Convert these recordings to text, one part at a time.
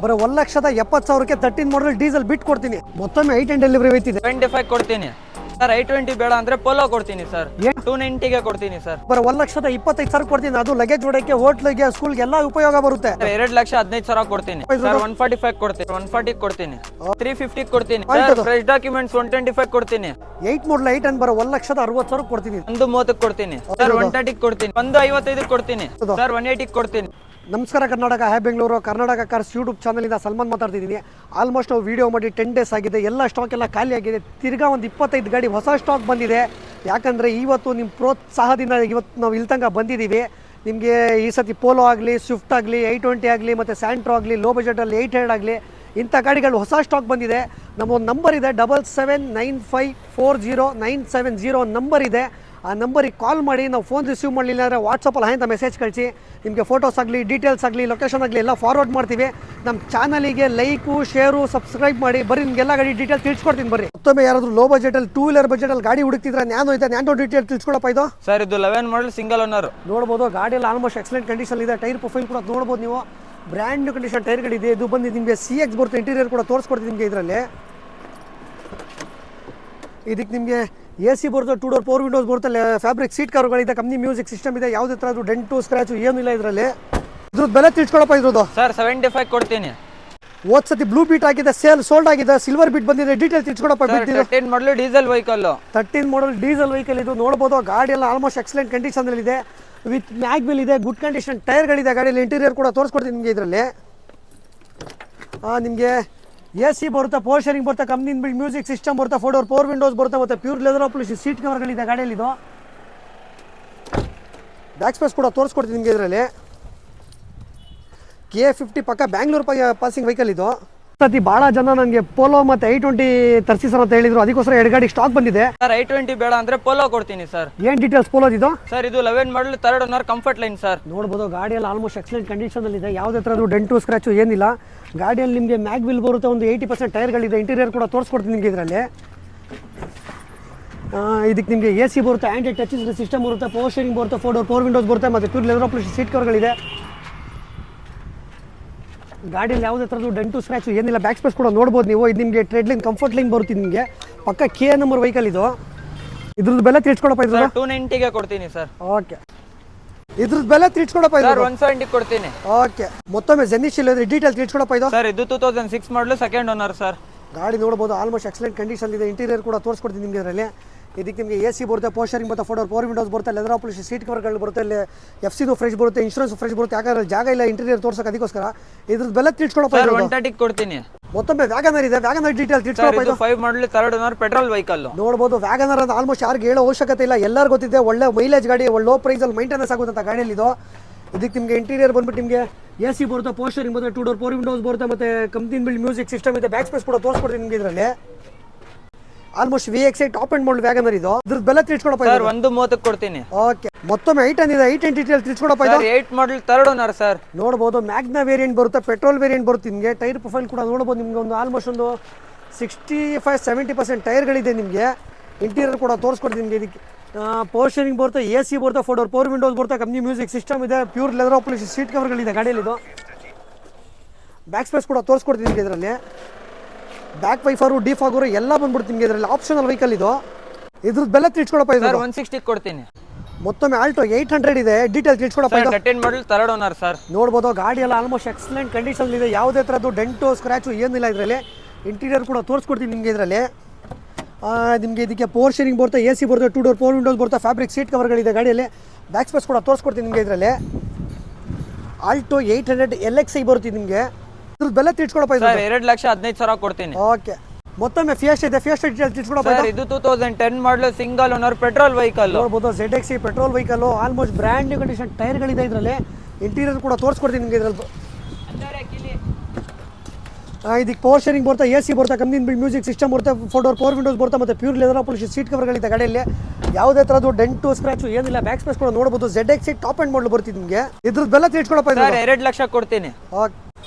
ಬರೋ 1,70,000ಕ್ಕೆ 13 model diesel ಬಿಟ್ ಕೊಡ್ತೀನಿ. ಮತ್ತೊಮ್ಮೆ 8 ಅಂಡ್ ಡೆಲಿವರಿ ಐತಿದೆ. 25 ಕೊಡ್ತೀನಿ ಸರ್. 820 ಬೇಡ ಅಂದ್ರೆ ಪೋಲೋ ಕೊಡ್ತೀನಿ ಸರ್. 290ಗೆ ಕೊಡ್ತೀನಿ ಸರ್. ಬರೋ 1,25,000 ಕೊಡ್ತೀನಿ. ಅದು ಲಗೇಜ್ ಹೊಡಕ್ಕೆ, ಹೋಟ್ಲಿಗೆ, ಸ್ಕೂಲ್ಗೆ ಎಲ್ಲ ಉಪಯೋಗ ಬರುತ್ತೆ. 2,15,000 ಕೊಡ್ತೀನಿ ಸರ್. 145 ಕೊಡ್ತೀನಿ. 140 ಕೊಡ್ತೀನಿ. 350 ಕೊಡ್ತೀನಿ ಸರ್. ಫ್ರೆಶ್ ಡಾಕ್ಯುಮೆಂಟ್ಸ್ 125 ಕೊಡ್ತೀನಿ. 8 ಮಾಡಲ್ 8 ಅಂಡ್ ಬರೋ 1,60,000 ಕೊಡ್ತೀನಿ. 130 ಕೊಡ್ತೀನಿ ಸರ್. 130 ಕೊಡ್ತೀನಿ. 155 ಕೊಡ್ತೀನಿ ಸರ್. 180 ಕೊಡ್ತೀನಿ. ನಮಸ್ಕಾರ ಕರ್ನಾಟಕ, ಹ್ಯಾ ಬೆಂಗಳೂರು. ಕರ್ನಾಟಕ ಕಾರ್ಸ್ ಯೂಟ್ಯೂಬ್ ಚಾನಲಿಂದ ಸಲ್ಮಾನ್ ಮಾತಾಡ್ತಿದ್ದೀನಿ. ಆಲ್ಮೋಸ್ಟ್ ನಾವು ವಿಡಿಯೋ ಮಾಡಿ 10 ಡೇಸ್ ಆಗಿದೆ. ಎಲ್ಲ ಸ್ಟಾಕ್ ಎಲ್ಲ ಖಾಲಿ ಆಗಿದೆ. ತಿರ್ಗಾ ಒಂದು 25 ಗಾಡಿ ಹೊಸ ಸ್ಟಾಕ್ ಬಂದಿದೆ. ಯಾಕಂದರೆ ಇವತ್ತು ನಿಮ್ಮ ಪ್ರೋತ್ಸಾಹದಿಂದ ಇವತ್ತು ನಾವು ಇಲ್ಲಿ ತನಕ ಬಂದಿದ್ದೀವಿ. ನಿಮಗೆ ಈ ಸತಿ ಪೋಲೋ ಆಗಲಿ, ಸ್ವಿಫ್ಟ್ ಆಗಲಿ, 820 ಆಗಲಿ, ಮತ್ತು ಸ್ಯಾಂಟ್ರೋ ಆಗಲಿ, ಲೋ ಬಜೆಟಲ್ಲಿ 800 ಆಗಲಿ, ಇಂಥ ಗಾಡಿಗಳು ಹೊಸ ಸ್ಟಾಕ್ ಬಂದಿದೆ. ನಮ್ಮೊಂದು ನಂಬರ್ ಇದೆ 7795409770 ನಂಬರ್ ಇದೆ. ಆ ನಂಬರಿಗೆ ಕಾಲ್ ಮಾಡಿ. ನಾವು ಫೋನ್ ರಿಸೀವ್ ಮಾಡಲಿಲ್ಲ ಅಂದರೆ ವಾಟ್ಸಪ್ಪಲ್ಲಿ ಅಂತ ಮೆಸೇಜ್ ಕಳಿಸಿ. ನಿಮಗೆ ಫೋಟೋಸ್ ಆಗಲಿ, ಡೀಟೇಲ್ಸ್ ಆಗಲಿ, ಲೊಕೇಶನ್ ಆಗಲಿ ಎಲ್ಲ ಫಾರ್ವರ್ಡ್ ಮಾಡ್ತೀವಿ. ನಮ್ಮ ಚಾನಲಿಗೆ ಲೈಕು, ಶೇರು, ಸಬ್ಸ್ಕ್ರೈಬ್ ಮಾಡಿ. ಬರ್ರಿ, ನಿಮಗೆಲ್ಲ ಗಾಡಿ ಡೀಟೇಲ್ ತಿಳ್ಸ್ಕೊಡ್ತೀನಿ. ಬರ್ರಿ. ಮತ್ತೊಮ್ಮೆ ಯಾರಾದರೂ ಲೋ ಬಜೆಟಲ್ಲಿ 2 ವೀಲರ್ ಬಜೆಟಲ್ಲಿ ಗಾಡಿ ಹುಡುಕ್ತಿದ್ರೆ ನ್ಯಾನೋ ಡೀಟೇಲ್ ತಿಳ್ಸ್ಕೊಡಪ್ಪ. ಇದು ಸರ್, ಇದು 11 ಮಾಡಲ್ ಸಿಂಗಲ್ ಓನರ್. ನೋಡ್ಬೋದು ಗಾಡಿ ಎಲ್ಲ ಆಲ್ಮೋಸ್ಟ್ ಎಕ್ಸಲೆಂಟ್ ಕಂಡೀಷನ್ ಇದೆ. ಟೈರ್ ಪ್ರೊಫೈಲ್ ಕೂಡ ನೋಡ್ಬೋದು ನೀವು. ಬ್ರ್ಯಾಂಡ್ ನ್ಯೂ ಕಂಡೀಷನ್ ಟೈರ್ಗಳಿದೆ. ಇದು ಬಂದು ನಿಮಗೆ CX ಬರುತ್ತೆ. ಇಂಟೀರಿಯರ್ ಕೂಡ ತೋರಿಸ್ಕೊಡ್ತೀನಿ ನಿಮಗೆ. ಇದರಲ್ಲಿ ಇದಕ್ಕೆ ನಿಮಗೆ AC ಬರುತ್ತೆ, 2 ಡೋರ್ 4 ವಿಂಡೋಸ್ ಬರುತ್ತೆ, ಫ್ಯಾಬ್ರಿಕ್ ಸೀಟ್ ಕವರ್ಗಳಿದೆ, ಕಂಪ್ನಿ ಮ್ಯೂಸಿಕ್ ಸಿಸ್ಟಮ್ ಇದೆ. ಯಾವುದೇ ಥರದ್ದು ಡೆಂಟು, ಸ್ಕ್ರಾಚು ಏನಿಲ್ಲ ಇದರಲ್ಲಿ. ಇದ್ರದ್ದು ಬೆಲೆ ತಿಳ್ಸ್ಕೊಳಪ್ಪ. ಇದ್ರದ್ದು ಸರ್ 75 ಕೊಡ್ತೀನಿ. ಹೋದ್ ಸತಿ ಬ್ಲೂ ಬೀಟ್ ಆಗಿದೆ, ಸೋಲ್ಡ್ ಆಗಿದೆ. ಸಿಲ್ವರ್ ಬೀಟ್ ಬಂದಿದೆ. ಡೀಟೇಲ್ ತಿಳ್ಸ್ಕೊಳಪ್ಪ. 13 model diesel vehicle. 13 model diesel vehicle ಇದು. ನೋಡ್ಬೋದು ಗಾಡಿ ಎಲ್ಲ ಆಲ್ಮೋಸ್ಟ್ ಎಕ್ಸಲೆಂಟ್ ಕಂಡೀಷನ್ ಇದೆ. ವಿತ್ ಮ್ಯಾಗ್ವಿಲ್ ಇದೆ. ಗುಡ್ ಕಂಡೀಷನ್ ಟೈರ್ಗಳಿದೆ. ಗಾಡಿಯಲ್ಲಿ ಇಂಟೀರಿಯರ್ ಕೂಡ ತೋರಿಸ್ಕೊಡ್ತೀನಿ ನಿಮಗೆ. ಇದರಲ್ಲಿ ನಿಮಗೆ AC ಬರುತ್ತೆ, ಪವರ್ ಶೇರಿಂಗ್ ಬರುತ್ತೆ, ಕಂಪ್ನಿ ಬಿಲ್ಡ್ ಮ್ಯೂಸಿಕ್ ಸಿಸ್ಟಮ್ ಬರುತ್ತೆ, 4 ಡೋರ್ 4 ವಿಂಡೋಸ್ ಬರುತ್ತೆ, ಮತ್ತು ಪ್ಯೂರ್ ಲೆದರ್ ಪಾಲಿಶ್ ಸೀಟ್ ಕವರ್ಗಳಿದೆ ಗಾಡಿಯಲ್ಲಿ. ಇದು ಬ್ಯಾಕ್ ಸ್ಪೇಸ್ ಕೂಡ ತೋರಿಸ್ಕೊಡ್ತೀನಿ ನಿಮಗೆ. ಇದರಲ್ಲಿ K50 ಪಕ್ಕ ಬ್ಯಾಂಗ್ಳೂರ್ ಪಾಸಿಂಗ್ ವೆಹಿಕಲ್ ಇದು. ಸತಿ ಭಾಳ ಜನ ನನಗೆ ಪೋಲೋ ಮತ್ತು 820 ತರಿಸಿ ಸರ್ ಅಂತ ಹೇಳಿದ್ರು. ಅದಕ್ಕೋಸ್ಕರ 2 ಗಾಡಿ ಸ್ಟಾಕ್ ಬಂದಿದೆ. ಸರ್ 820 ಬೇಡ ಅಂದ್ರೆ ಪೋಲೋ ಕೊಡ್ತೀನಿ ಸರ್. ಏನು ಡೀಟೇಲ್ಸ್ ಪೋಲೋ ಇದು? ಸರ್, ಇದು 11 ಮಾಡಲ್ 3rd owner comfort line sir. ನೋಡ್ಬೋದು ಗಾಡಿಯಲ್ಲಿ ಆಲ್ಮೋಸ್ಟ್ ಎಕ್ಸಲೆಂಟ್ ಕಂಡೀಷನಲ್ಲಿ ಇದೆ. ಯಾವುದೇ ಥರದ್ದು ಡೆಂಟು, ಸ್ಕ್ರಾಚು ಏನಿಲ್ಲ. ಗಾಡಿಯಲ್ಲಿ ನಿಮಗೆ ಮ್ಯಾಗ್ವಿಲ್ ಬರುತ್ತೆ. ಒಂದು 80% ಟೈರ್ಗಳಿದೆ. ಇಂಟೀರಿಯರ್ ಕೂಡ ತೋರಿಸ್ಕೊಡ್ತೀನಿ ನಿಮಗೆ. ಇದರಲ್ಲಿ ಇದಕ್ಕೆ ನಿಮಗೆ AC ಬರುತ್ತೆ, ಆ್ಯಂಟಿ ಟಚ್ ಸಿಸ್ಟಮ್ ಬರುತ್ತೆ, ಪವರ್ ಶೇರಿಂಗ್ ಬರುತ್ತೆ, 4 ಡೋರ್ 4 ವಿಂಡೋಸ್ ಬರುತ್ತೆ, ಮತ್ತು ಪ್ಯೂರ್ ಲೆದರ್ ಪಾಲಿಶ್ ಸೀಟ್ ಕವರ್ಗಳಿದೆ. ಗಾಡಿಯಲ್ಲಿ ಯಾವುದೇ ಥರದ್ದು ಡೆಂಟು, ಸ್ಕ್ರಾಚು ಏನಿಲ್ಲ. ಬ್ಯಾಕ್ ಸ್ಪೇಸ್ ಕೂಡ ನೋಡ್ಬೋದು ನೀವು. ಇದು ನಿಮಗೆ ಟ್ರೆಡ್ ಲೈನ್, ಕಂಫರ್ಟ್ ಲೈನ್ ಬರುತ್ತೆ ನಿಮಗೆ. ಪಕ್ಕ K ನಂಬರ್ ವೆಹಿಕಲ್ ಇದು. ಇದ್ರದ್ದು ಬೆಲೆ ತಿಳ್ಸ್ಕೊಡಪ್ಪ. ಇದ್ರ 290ಗೆ ಕೊಡ್ತೀನಿ ಸರ್. ಓಕೆ. ಇದ್ರದ್ದು ಬೆಲೆ ತಿಳ್ಸ್ಕೊಡಪ್ಪ. ಸರ್ 170 ಕೊಡ್ತೀನಿ. ಓಕೆ. ಮತ್ತೊಮ್ಮೆ ಜೆನಿಶಿಲ್ ಡೀಟೇಲ್ ತಿಳ್ಸ್ಕೊಡಪ್ಪ. ಇದು ಸರ್, ಇದು 2006 ಮಾಡಲ್ 2nd ಓನರ್ ಸರ್. ಗಾಡಿ ನೋಡ್ಬೋದು ಆಲ್ಮೋಸ್ಟ್ ಎಕ್ಸಲೆಂಟ್ ಕಂಡೀಷನ್ ಇದೆ. ಇಂಟೀರಿಯರ್ ಕೂಡ ತೋರಿಸ್ಕೊಡ್ತೀನಿ ನಿಮಗೆ. ಇದರಲ್ಲಿ ಇದಕ್ಕೆ ನಿಮಗೆ AC ಬರುತ್ತೆ, ಪವರ್ ಶೇರಿಂಗ್ ಬರುತ್ತೆ, 4 ಡೋರ್ 4 ವಿಂಡೋಸ್ ಬರುತ್ತೆ, ಲೆದರ್ ಪಾಲಿಶ್ ಸೀಟ್ ಕವರ್ಗಳು ಬರುತ್ತೆ, ಇಲ್ಲಿ FCದು ಫ್ರೆಶ್ ಬರುತ್ತೆ, ಇನ್ಶೂರೆನ್ಸ್ ಫ್ರೆಶ್ ಬರುತ್ತೆ. ಯಾಕಂದ್ರೆ ಜಾಗ ಇಲ್ಲ ಇಂಟೀರಿಯರ್ ತೋರ್ಸಕ್ಕೆ. ಅದಕ್ಕೋಸ್ಕರ ಇದ್ರದ್ದು ಬೆಲೆ ತಿಳ್ಸ್ಕೊಡಪ್ಪ. 130 ಕೊಡ್ತೀನಿ. ಮತ್ತೊಮ್ಮೆ ವ್ಯಾಗನರ್ ಇದೆ. ವ್ಯಾಗನರ್ ಡೀಟೇಲ್ ತಿಳ್ಸ್ಕೊಡಪ್ಪ. ಇದು 5 ಮಾಡಲ್ 3rd ಓನರ್ ಪೆಟ್ರೋಲ್ ವೆಹಿಕಲ್. ನೋಡ್ಬೋದು ವ್ಯಾಗನರ್ ಅಂತ ಆಲ್ಮೋಸ್ಟ್ ಯಾರಿಗೆ ಹೇಳೋ ಅವಶ್ಯಕತೆ ಇಲ್ಲ. ಎಲ್ಲರಿಗೂ ಗೊತ್ತಿದೆ. ಒಳ್ಳೆ ಮೈಲೇಜ್ ಗಾಡಿ, ಒಳ್ಳೆ ಲೋ ಪ್ರೈಸಲ್ಲಿ ಮೈಂಟೆನೆನ್ಸ್ ಆಗುತ್ತೆ ಗಾಡಿಯಲ್ಲಿ ಇದು. ಇದಕ್ಕೆ ನಿಮಗೆ ಇಂಟೀರಿಯರ್ ಬಂದ್ಬಿಟ್ಟು ನಿಮಗೆ AC ಬರುತ್ತೆ, ಪವರ್ ಶೇರಿಂಗ್ ಬರುತ್ತೆ, 2 ಡೋರ್ 4 ವಿಂಡೋಸ್ ಬರುತ್ತೆ, ಮತ್ತು ಕಂಪ್ನಿ ಬಿಲ್ಡ್ ಮ್ಯೂಸಿಕ್ ಸಿಸ್ಟಮ್ ಇದೆ. ಬ್ಯಾಕ್ ಸ್ಪೇಸ್ ಕೂಡ ತೋರಿಸ್ಕೊಡ್ತೀನಿ ನಿಮಗೆ. ಇದರಲ್ಲಿ ಆಲ್ಮೋಸ್ಟ್ VXI ಟಾಪ್ ಅಂಡ್ ಮಾಡಲ್ ವ್ಯಾಗನರ್ ಇದು. ಇದ್ರದ್ದು ಬೆಲೆ ತಿಳ್ಸ್ಕೊಡಪ್ಪ. ಸರ್ 130 ಕೊಡ್ತೀನಿ. ಓಕೆ. ಮತ್ತೊಮ್ಮೆ 8 ಇದೆ. 8 ಡೀಟೇಲ್ ತಿಳ್ಸ್ಕೊಡಪ್ಪ. ಇದು 8 ಮಾಡಲ್ 3rd ಓನರ್ ಸರ್. ನೋಡ್ಬೋದು ಮ್ಯಾಗ್ನಾ ವೇರಿಯಂಟ್ ಬರುತ್ತೆ, ಪೆಟ್ರೋಲ್ ವೇರಿಯಂಟ್ ಬರುತ್ತೆ ನಿಮಗೆ. ಟೈರ್ ಪ್ರೊಫೈಲ್ ಕೂಡ ನೋಡ್ಬೋದು ನಿಮ್ಗೆ. ಒಂದು ಆಲ್ಮೋಸ್ಟ್ ಒಂದು 65-70% ಟೈರ್ಗಳಿದೆ ನಿಮಗೆ. ಇಂಟೀರಿಯರ್ ಕೂಡ ತೋರಿಸ್ಕೊಡ್ತೀನಿ ನಿಮಗೆ. ಇದಕ್ಕೆ ಪವರ್ ಶೇರಿಂಗ್ ಬರುತ್ತೆ, AC ಬರುತ್ತೆ, 4 ಡೋರ್ 4 ವಿಂಡೋಸ್ ಬರುತ್ತೆ, ಕಂಪ್ನಿ ಮ್ಯೂಸಿಕ್ ಸಿಸ್ಟಮ್ ಇದೆ, ಪ್ಯೂರ್ ಲೆದರ್ ಪಾಲಿಶ್ ಸೀಟ್ ಕವರ್ಗಳಿದೆ ಗಾಡಿಯಲ್ಲಿ. ಇದು ಬ್ಯಾಕ್ ಸ್ಪೇಸ್ ಕೂಡ ತೋರಿಸ್ಕೊಡ್ತೀನಿ ನಿಮಗೆ. ಇದರಲ್ಲಿ ಬ್ಯಾಕ್ ವೈಫರು, ಡಿಫಾಗರು ಎಲ್ಲ ಬಂದ್ಬಿಡ್ತೀನಿ ನಿಮಗೆ. ಇದರಲ್ಲಿ ಆಪ್ಷನಲ್ ವೆಹಿಕಲ್ ಇದು. ಇದ್ರದ್ದು ಬೆಲೆ ತಿಳ್ಸ್ಕೊಡಪ್ಪ. ಇದು 160 ಕೊಡ್ತೀನಿ. ಮತ್ತೊಮ್ಮೆ ಆಲ್ಟೋ 800 ಇದೆ. ಡೀಟೇಲ್ ತಿಳ್ಸ್ಕೊಡಪ್ಪ. 13 ಮಾಡಲ್ 3rd ಓನರ್ ಸರ್. ನೋಡ್ಬೋದು ಗಾಡಿ ಎಲ್ಲ ಆಲ್ಮೋಸ್ಟ್ ಎಕ್ಸಲೆಂಟ್ ಕಂಡೀಷನ್ ಇದೆ. ಯಾವುದೇ ಥರದ್ದು ಡೆಂಟು, ಸ್ಕ್ರಾಚು ಏನಿಲ್ಲ ಇದರಲ್ಲಿ. ಇಂಟೀರಿಯರ್ ಕೂಡ ತೋರಿಸ್ಕೊಡ್ತೀನಿ ನಿಮಗೆ. ಇದರಲ್ಲಿ ನಿಮಗೆ ಇದಕ್ಕೆ ಪವರ್ ಶೇರಿಂಗ್ ಬರುತ್ತೆ, AC ಬರುತ್ತೆ, 2 ಡೋರ್ 4 ವಿಂಡೋಸ್ ಬರುತ್ತೆ, ಫ್ಯಾಬ್ರಿಕ್ ಸೀಟ್ ಕವರ್ಗಳಿದೆ ಗಾಡಿಯಲ್ಲಿ. ಬ್ಯಾಕ್ ಸ್ಪೇಸ್ ಕೂಡ ತೋರಿಸ್ಕೊಡ್ತೀನಿ ನಿಮಗೆ. ಇದರಲ್ಲಿ ಆಲ್ಟೋ 800 LXI ಬರುತ್ತೆ ನಿಮಗೆ. ಇದ್ರದ್ದು ಬೆಲೆ ತಿಳ್ಸ್ಕೊಡಪ್ಪ. ಇದು 2,15,000 ಕೊಡ್ತೀನಿ. ಓಕೆ. ಮತ್ತೊಮ್ಮೆ ಫಿಯೆಸ್ಟಾ ಇದೆ. Fiesta detail ತಿಳ್ಸ್ಕೊಡಪ್ಪ. ಸರ್, ಇದು 2010 model single owner petrol vehicle. ನೋಡ್ಬೋದು ZXI petrol vehicle. Almost brand new condition ಟೈರ್ಗಳಿದೆ. ಇದರಲ್ಲಿ ಇಂಟೀರಿಯರ್ ಕೂಡ ತೋರಿಸ್ಕೊಡ್ತೀನಿ ನಿಮಗೆ. ಇದರಲ್ಲಿ ಇದಕ್ಕೆ ಪವರ್ ಶೇರಿಂಗ್ ಬರುತ್ತೆ, AC ಬರುತ್ತೆ, ಕಂಪ್ನಿ ಬಿಲ್ಡ್ ಮ್ಯೂಸಿಕ್ ಸಿಸ್ಟಮ್ ಬರುತ್ತೆ, 4 ಡೋರ್ 4 ವಿಂಡೋಸ್ ಬರುತ್ತೆ, ಮತ್ತು ಪ್ಯೂರ್ ಲೆದರ್ ಪಾಲಿಶ್ ಸೀಟ್ ಕವರ್ಗಳಿದೆ ಗಾಡಿಯಲ್ಲಿ. ಯಾವುದೇ ಥರದ್ದು ಡೆಂಟು, ಸ್ಕ್ರಾಚು ಏನಿಲ್ಲ. ಬ್ಯಾಕ್ ಸ್ಪೇಸ್ ಕೂಡ ನೋಡ್ಬೋದು. ZXI ಟಾಪ್ ಅಂಡ್ ಮಾಡಲ್ ಬರ್ತಿದೆ ನಿಮಗೆ. ಇದ್ರದ್ದು ಬೆಲೆ ತಿಳ್ಸ್ಕೊಡಪ್ಪ. ಸರ್ 2 ಲಕ್ಷ ಕೊಡ್ತೀನಿ. ಓಕೆ.